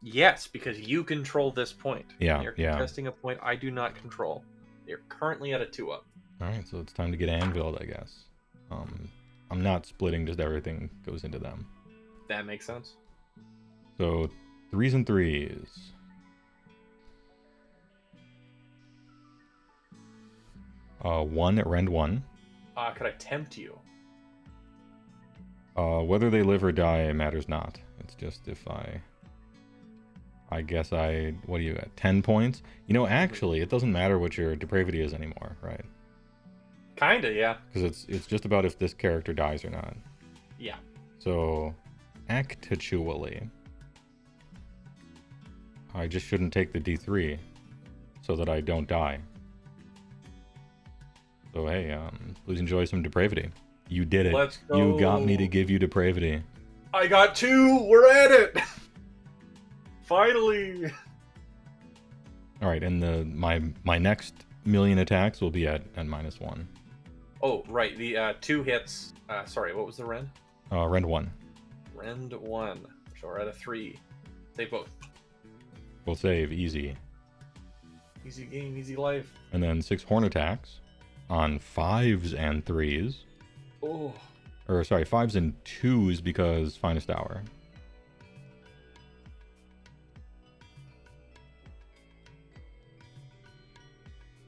Yes, because you control this point. Yeah, You're contesting a point I do not control. You're currently at a 2-up. Alright, so it's time to get anviled, I guess. I'm not splitting, just everything goes into them. That makes sense. So, 3s and 3s. One at rend 1. Could I tempt you? Whether they live or die matters not. It's just if I guess what do you got? 10 points? You know, actually, it doesn't matter what your depravity is anymore, right? Kinda, yeah. Because it's just about if this character dies or not. Yeah. So, actually, I just shouldn't take the D3 so that I don't die. So hey, please enjoy some depravity. You did it. Let's go. You got me to give you depravity. I got 2. We're at it. Finally. All right, and my next million attacks will be at -1. Oh, right. The 2 hits. Sorry, what was the rend? Rend 1. Rend 1. So we're at a 3. Save both. We'll save easy. Easy game, easy life. And then 6 horn attacks on 5s and 3s. Oh. Or sorry, 5s and 2s because finest hour.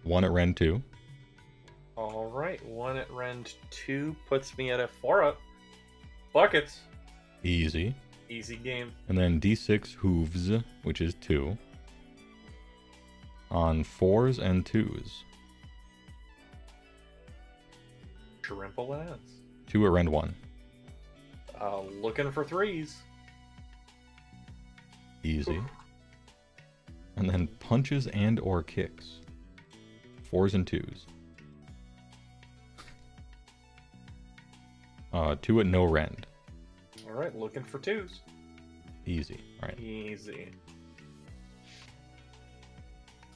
One at Rend 2. All right, 1 at Rend 2 puts me at a 4 up. Buckets. Easy. Easy game. And then D6 hooves, which is 2. On 4s and 2s. Shrimple lads. 2 at Rend 1. Looking for 3s. Easy. And then punches and or kicks. 4s and 2s. 2 at no rend. All right, looking for 2s. Easy. All right. Easy.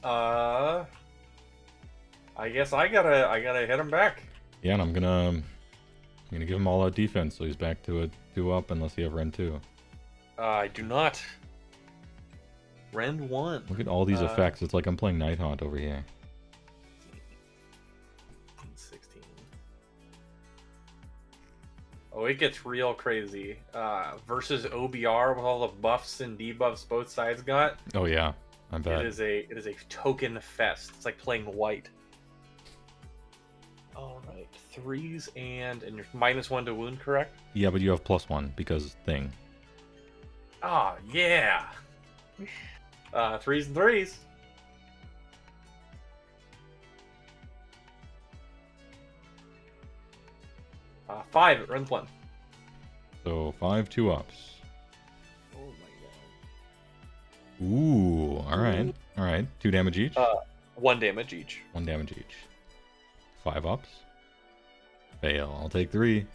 I guess I gotta hit him back. Yeah, and I'm gonna give him all out defense, so he's back to a 2 up unless you have rend 2. I do not. Rend 1. Look at all these effects. It's like I'm playing Nighthaunt over here. 16. Oh, it gets real crazy. Versus OBR with all the buffs and debuffs both sides got. Oh yeah, I bet. It is a token fest. It's like playing white. All right, 3s and you're -1 to wound, correct? Yeah, but you have +1 because thing. Ah, yeah. 3s and 3s. Uh, 5 at Rend 1. So 5 2 ups. Oh my god. Ooh, all right. 2 damage each. 1 damage each. 1 damage each. 5 ups. Fail. I'll take 3.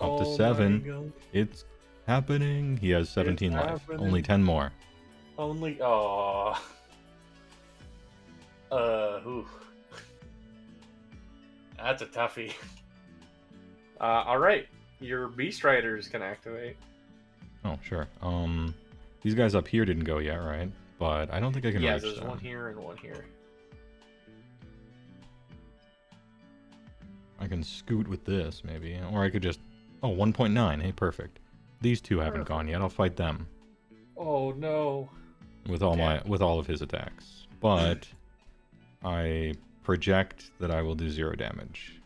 Up to 7. It's happening. He has 17 life. Happening. Only 10 more. Only. Oh. Ooh. That's a toughie. All right. Your Beast Raiders can activate. Oh, sure. These guys up here didn't go yet, right? But I don't think I can reach there's them. 1 here and 1 here. I can scoot with this, maybe. Or I could just... Oh, 1.9. Hey, perfect. These 2 haven't gone yet. I'll fight them. Oh, no. With all of his attacks. But I project that I will do 0 damage.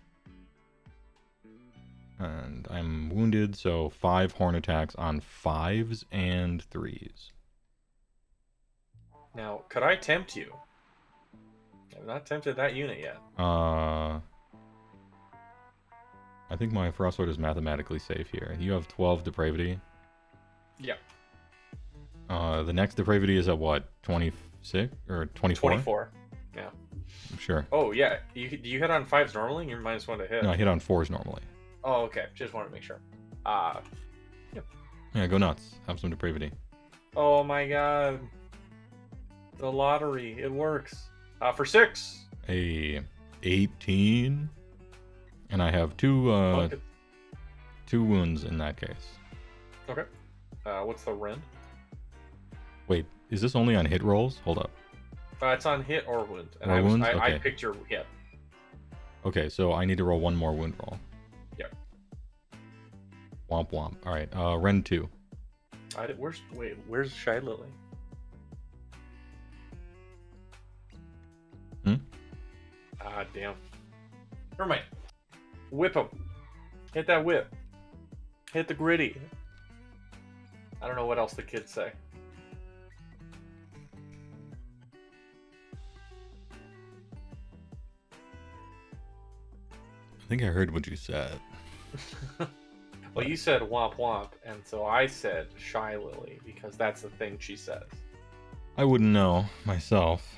And I'm wounded, so 5 horn attacks on 5s and 3s. Now, could I tempt you? I've not tempted that unit yet. I think my Frostlord is mathematically safe here. You have 12 depravity. Yeah. The next depravity is at what? 26 or 24? 24. Yeah. Sure. Oh yeah. Do you hit on 5s normally? You're -1 to hit. No, I hit on 4s normally. Oh, okay. Just wanted to make sure. Yeah, go nuts. Have some depravity. Oh my god. The lottery. It works. For 6. A 18. And I have 2 wounds in that case. Okay. What's the rend? Wait, is this only on hit rolls? Hold up. It's on hit or wound. And Or wounds? I Okay. picked your hit. Okay, so I need to roll 1 more wound roll. Yep. Womp womp. All right, rend 2. Where's Shy Lily? Ah, damn. Never mind. Whip him. Hit that whip. Hit the gritty. I don't know what else the kids say. think I heard what you said. Well, you said womp womp, and so I said shy lily because that's the thing she says. I wouldn't know myself.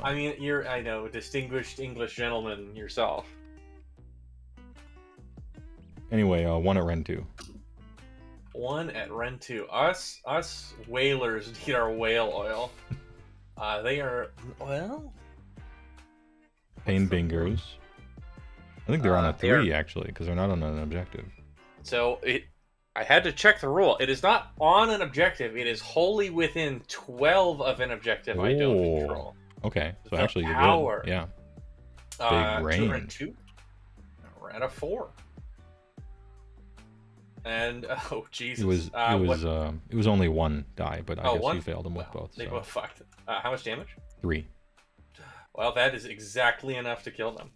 I mean, I know, distinguished English gentleman yourself. Anyway, 1 at Ren 2. 1 at Ren 2. Us whalers need our whale oil. They are, well... Pain Bingers. I think they're on a 3, actually, because they're not on an objective. So, I had to check the rule. It is not on an objective. It is wholly within 12 of an objective I don't control. Okay, so The actually power. you're good. Yeah. Big range. Ren 2. Ren a 4. And oh Jesus! It was only 1 die, but I guess one? you failed them with both. They So. both fucked. How much damage? 3. Well, that is exactly enough to kill them.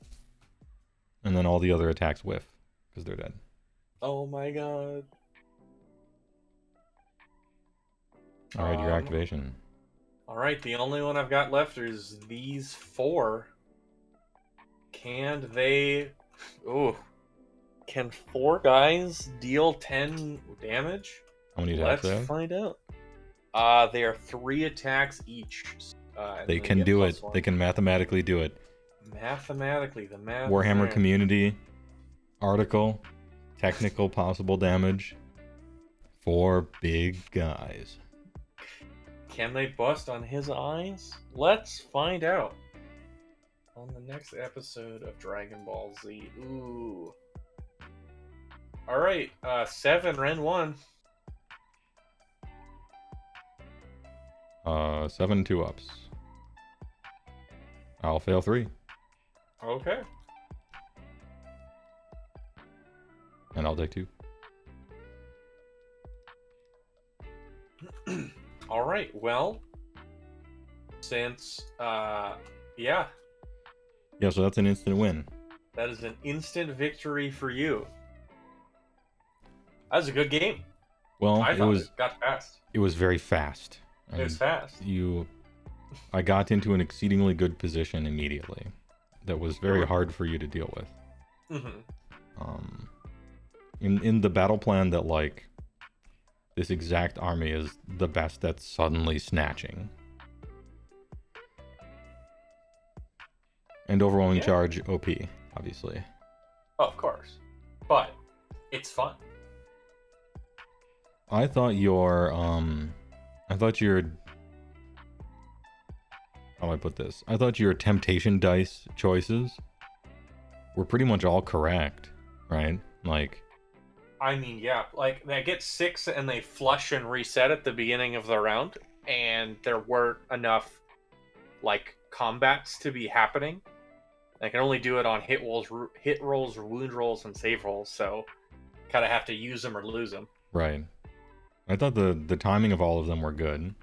And then all the other attacks whiff because they're dead. Oh my god! All right, your activation. All right, the only one I've got left is these 4. Can they? Ooh. Can 4 guys deal 10 damage? How many attacks Let's find out. They are 3 attacks each. They can do it. They can mathematically do it. Mathematically, the math. Warhammer Community article, technical possible damage. 4 big guys. Can they bust on his eyes? Let's find out. On the next episode of Dragon Ball Z. Ooh. Alright, 7, Ren 1. 7 2-ups. I'll fail 3. Okay. And I'll take 2. Alright, well, since, yeah. Yeah, so that's an instant win. That is an instant victory for you. That was a good game. Well, I thought it got fast. It was very fast. It was fast. I got into an exceedingly good position immediately. That was very hard for you to deal with. Mm-hmm. In the battle plan that like this exact army is the best at suddenly snatching. And overwhelming charge OP, obviously. Oh, of course. But it's fun. I thought your how do I put this? I thought your temptation dice choices were pretty much all correct, right? Like, I mean, yeah, like they get 6 and they flush and reset at the beginning of the round, and there weren't enough like combats to be happening. I can only do it on hit rolls, wound rolls, and save rolls, so kind of have to use them or lose them. Right. I thought the timing of all of them were good.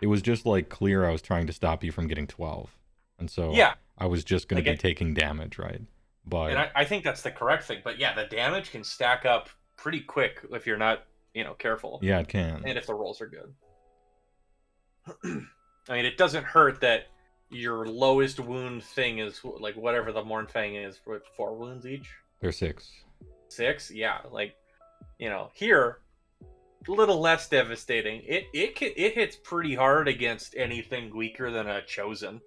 It was just like clear I was trying to stop you from getting 12. And so yeah, I was just going to be taking damage, right? But and I think that's the correct thing. But yeah, the damage can stack up pretty quick if you're not, careful. Yeah, it can. And if the rolls are good. I mean, it doesn't hurt that your lowest wound thing is like whatever the Mornfang is with 4 wounds each. They're 6. 6? Yeah, like, here, a little less devastating. It hits pretty hard against anything weaker than a Chosen.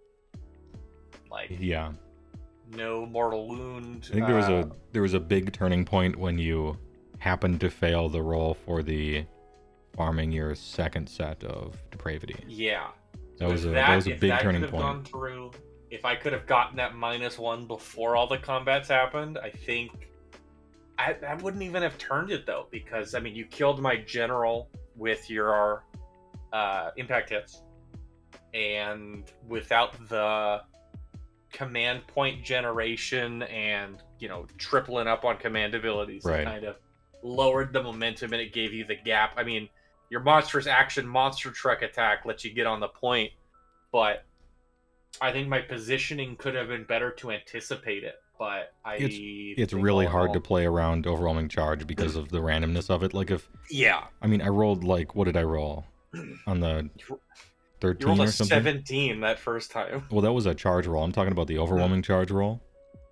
Like, yeah, no mortal wound. I think there was a big turning point when you happened to fail the roll for the farming your second set of depravity. Yeah, that was a big turning point. Gone through, if I could have gotten that -1 before all the combats happened, I think I wouldn't even have turned it though, because I mean you killed my general with your impact hits, and without the command point generation and tripling up on command abilities, right, it kind of lowered the momentum and it gave you the gap. I mean, your monstrous action monster truck attack lets you get on the point, but I think my positioning could have been better to anticipate it. But it's really hard to play around overwhelming charge because of the randomness of it. Like I mean, I rolled like, what did I roll on the 13 you rolled or a something? 17 that first time. Well, that was a charge roll. I'm talking about the overwhelming charge roll,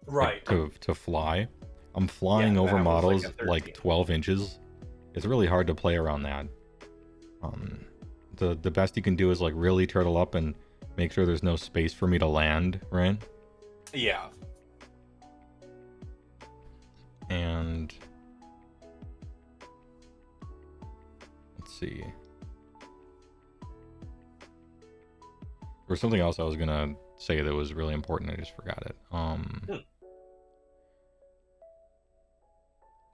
right? To fly. I'm flying Yeah, over that was models like a like 13. 12 inches. It's really hard to play around that. The best you can do is like really turtle up and make sure there's no space for me to land, right? Yeah. And let's see. There was something else I was gonna say that was really important. I just forgot it.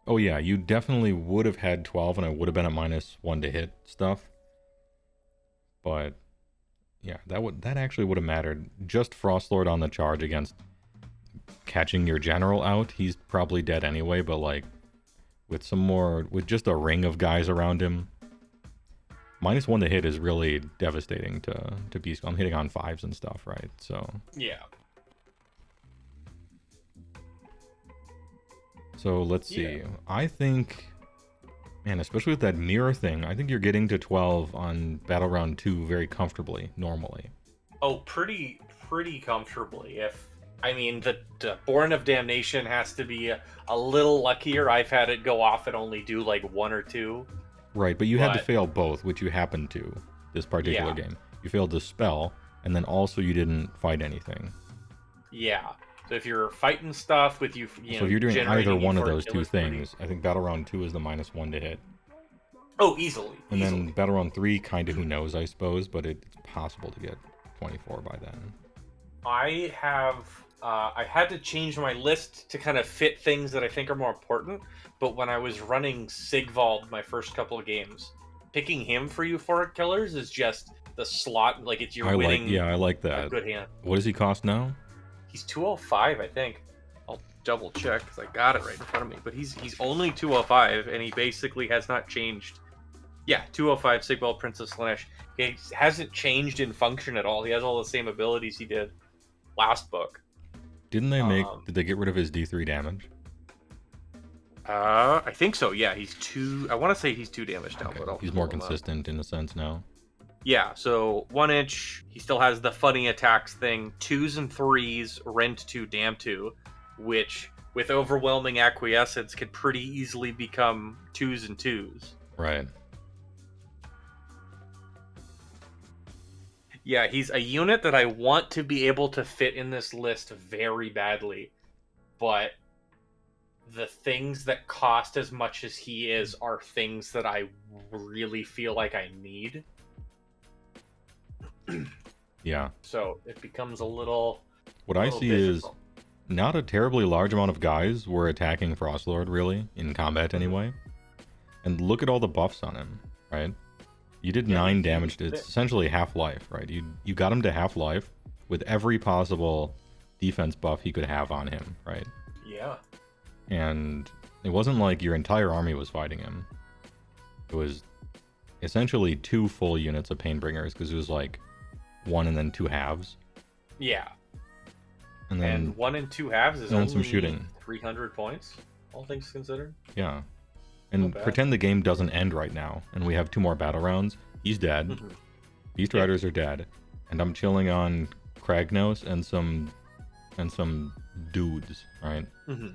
Oh yeah, you definitely would have had 12, and I would have been at -1 to hit stuff. But yeah, that actually would have mattered. Just Frostlord on the charge against catching your general out, he's probably dead anyway. But like with just a ring of guys around him, -1 to hit is really devastating to Beastclaw. I'm hitting on 5s and stuff, right? So Yeah. So let's see. Yeah. I think, man, especially with that mirror thing, I think you're getting to 12 on Battle Round 2 very comfortably, normally. Oh, pretty comfortably. I mean, the Born of Damnation has to be a little luckier. I've had it go off and only do like 1 or 2. Right, but you had to fail both, which you happened to this particular game. You failed the spell, and then also you didn't fight anything. Yeah. So if you're fighting stuff with you know, so if you're doing either one of those euphoric two killers, things, I think Battle Round 2 is the -1 to hit. Oh, easily. And then Battle Round 3, kind of who knows, I suppose, but it's possible to get 24 by then. I had to change my list to kind of fit things that I think are more important, but when I was running Sigvald my first couple of games, picking him for euphoric killers is just the slot, like it's your winning. I like that. A good hand. What does he cost now? He's 205, I think. I'll double check because I got it right in front of me. But he's only 205, and he basically has not changed. Yeah, 205 Sigvald, Prince of Slaanesh. He hasn't changed in function at all. He has all the same abilities he did last book. Did they get rid of his D3 damage? I think so. Yeah, I want to say he's 2 damage now, Okay. but He's more consistent in a sense now. Yeah, so 1 inch, he still has the funny attacks thing, 2s and 3s, rend 2, dam 2, which with overwhelming acquiescence could pretty easily become 2s and 2s. Right. Yeah, he's a unit that I want to be able to fit in this list very badly, but the things that cost as much as he is are things that I really feel like I need. Yeah. So it becomes a little. What I see is not a terribly large amount of guys were attacking Frostlord, really, in combat anyway. And look at all the buffs on him, right? You did 9 damage to, it's essentially half-life, right? You got him to half-life with every possible defense buff he could have on him, right? Yeah. And it wasn't like your entire army was fighting him. It was essentially 2 full units of Painbringers, because it was like 1 and then 2 halves. Yeah. And then 1 and 2 halves is and only some shooting. 300 points, all things considered. Yeah. And pretend the game doesn't end right now, and we have 2 more battle rounds. He's dead. Mm-hmm. Beast Raiders are dead. And I'm chilling on Kragnos and some dudes, right? Mm-hmm.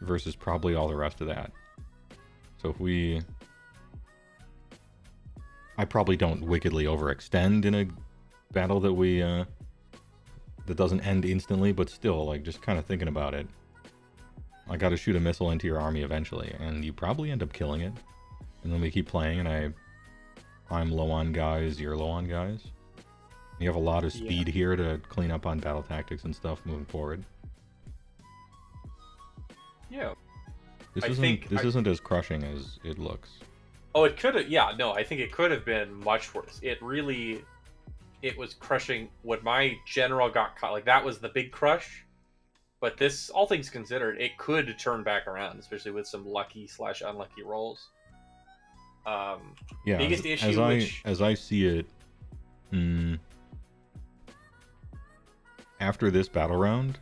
Versus probably all the rest of that. So if I probably don't wickedly overextend in a battle that that doesn't end instantly, but still, like, just kind of thinking about it. I gotta shoot a missile into your army eventually, and you probably end up killing it. And then we keep playing, and I'm low on guys, you're low on guys. You have a lot of speed here to clean up on battle tactics and stuff moving forward. Yeah. This isn't as crushing as it looks. Oh, it could have. Yeah, no, I think it could have been much worse. It was crushing when my general got caught. Like, that was the big crush. But this, all things considered, it could turn back around, especially with some lucky/unlucky rolls. Yeah, biggest issue, as I see it, after this battle round,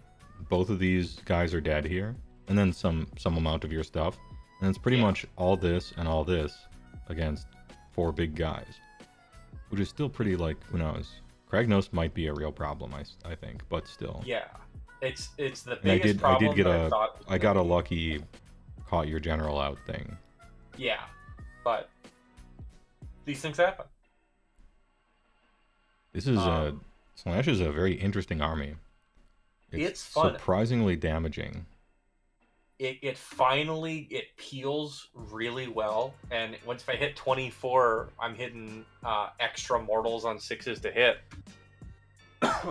both of these guys are dead here, and then some amount of your stuff, and it's pretty much all this and all this against 4 big guys, which is still pretty, like, who knows. Kragnos might be a real problem, I think, but still. Yeah. It's the And biggest problem. I got a lucky caught your general out thing. Yeah, but these things happen. This is Slaanesh is a very interesting army. It's fun. Surprisingly damaging. It finally peels really well, and once if I hit 24, I'm hitting extra mortals on 6s to hit.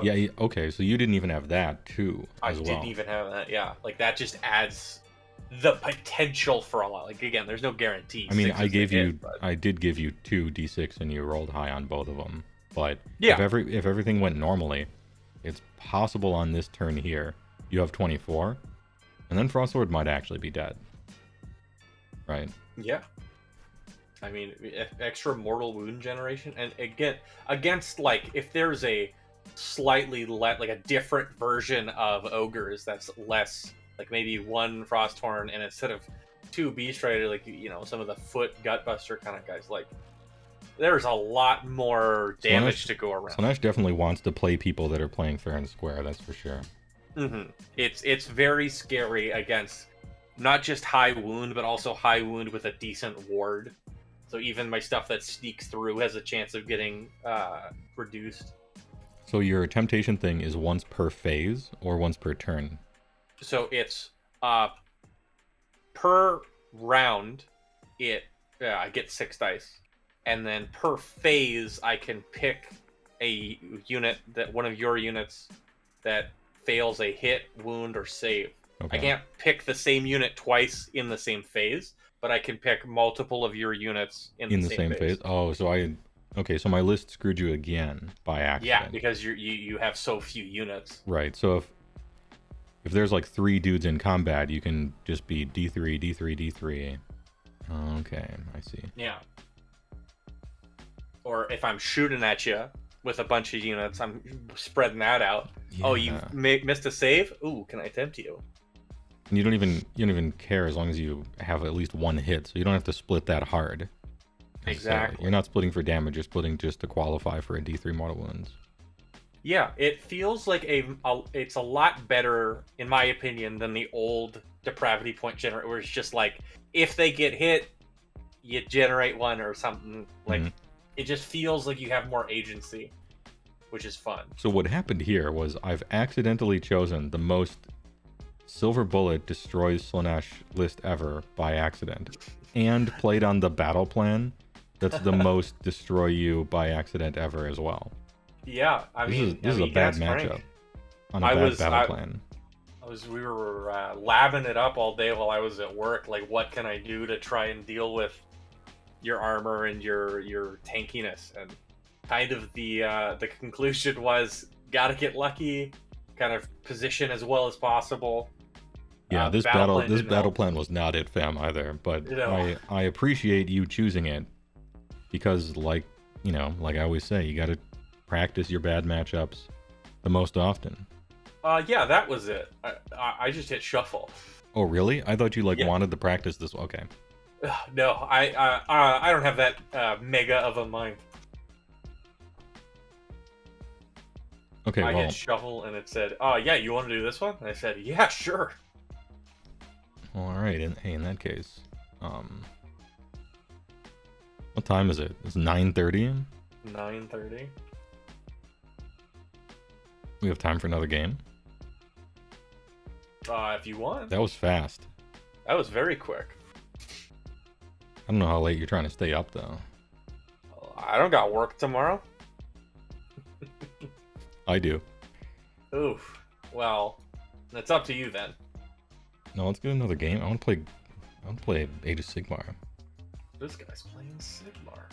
Yeah, okay, so you didn't even have that too. I didn't even have that. Yeah, like that just adds the potential for a lot. Like again, there's no guarantee. I mean, I did give you 2 d6 and you rolled high on both of them. But yeah, if everything went normally, it's possible on this turn here you have 24, and then Frostlord might actually be dead. Right? Yeah. I mean, extra mortal wound generation, and again, against like if there's a slightly like a different version of ogres that's less like maybe 1 Frosthorn and instead of 2 Beast Raider, like some of the foot gutbuster kind of guys, like there's a lot more damage to go around. Slaanesh definitely wants to play people that are playing fair and square, that's for sure. It's very scary against not just high wound but also high wound with a decent ward, so even my stuff that sneaks through has a chance of getting reduced. So your temptation thing is once per phase or once per turn? So it's per round. I get 6 dice, and then per phase I can pick a unit that one of your units that fails a hit, wound, or save. Okay. I can't pick the same unit twice in the same phase, but I can pick multiple of your units in the same phase. Oh, okay, so my list screwed you again by accident. Yeah, because you have so few units. Right. So if there's like 3 dudes in combat, you can just be D3, D3, D3. Okay, I see. Yeah. Or if I'm shooting at you with a bunch of units, I'm spreading that out. Yeah. Oh, you missed a save? Ooh, can I tempt you? And you don't even care as long as you have at least 1 hit, so you don't have to split that hard. Exactly. You're not splitting for damage, you're splitting just to qualify for a D3 mortal wounds. Yeah, it feels like it's a lot better, in my opinion, than the old depravity point generator, where it's just like, if they get hit, you generate 1 or something. Like, it just feels like you have more agency, which is fun. So what happened here was I've accidentally chosen the most Silver Bullet destroys Slaanesh list ever by accident, and played on the Battleplan that's the most destroy you by accident ever as well. Yeah, this is a bad matchup on a bad Battleplan. We were labbing it up all day while I was at work. Like, what can I do to try and deal with your armor and your tankiness? And kind of the conclusion was, gotta get lucky, kind of position as well as possible. Yeah, this Battleplan was not it, fam, either. But I appreciate you choosing it because, like I always say, you gotta practice your bad matchups the most often. Yeah, that was it. I just hit shuffle. Oh, really? I thought you wanted to practice this. Okay. No, I don't have that mega of a mind. Okay, I hit shuffle and it said, "Oh yeah, you want to do this one?" And I said, "Yeah, sure." All right. In that case, what time is it? It's 9:30. 9:30. We have time for another game. If you want. That was fast. That was very quick. I don't know how late you're trying to stay up though. I don't got work tomorrow. I do. Oof. Well, that's up to you then. No, let's get another game. I want to play Age of Sigmar. This guy's playing Sigmar.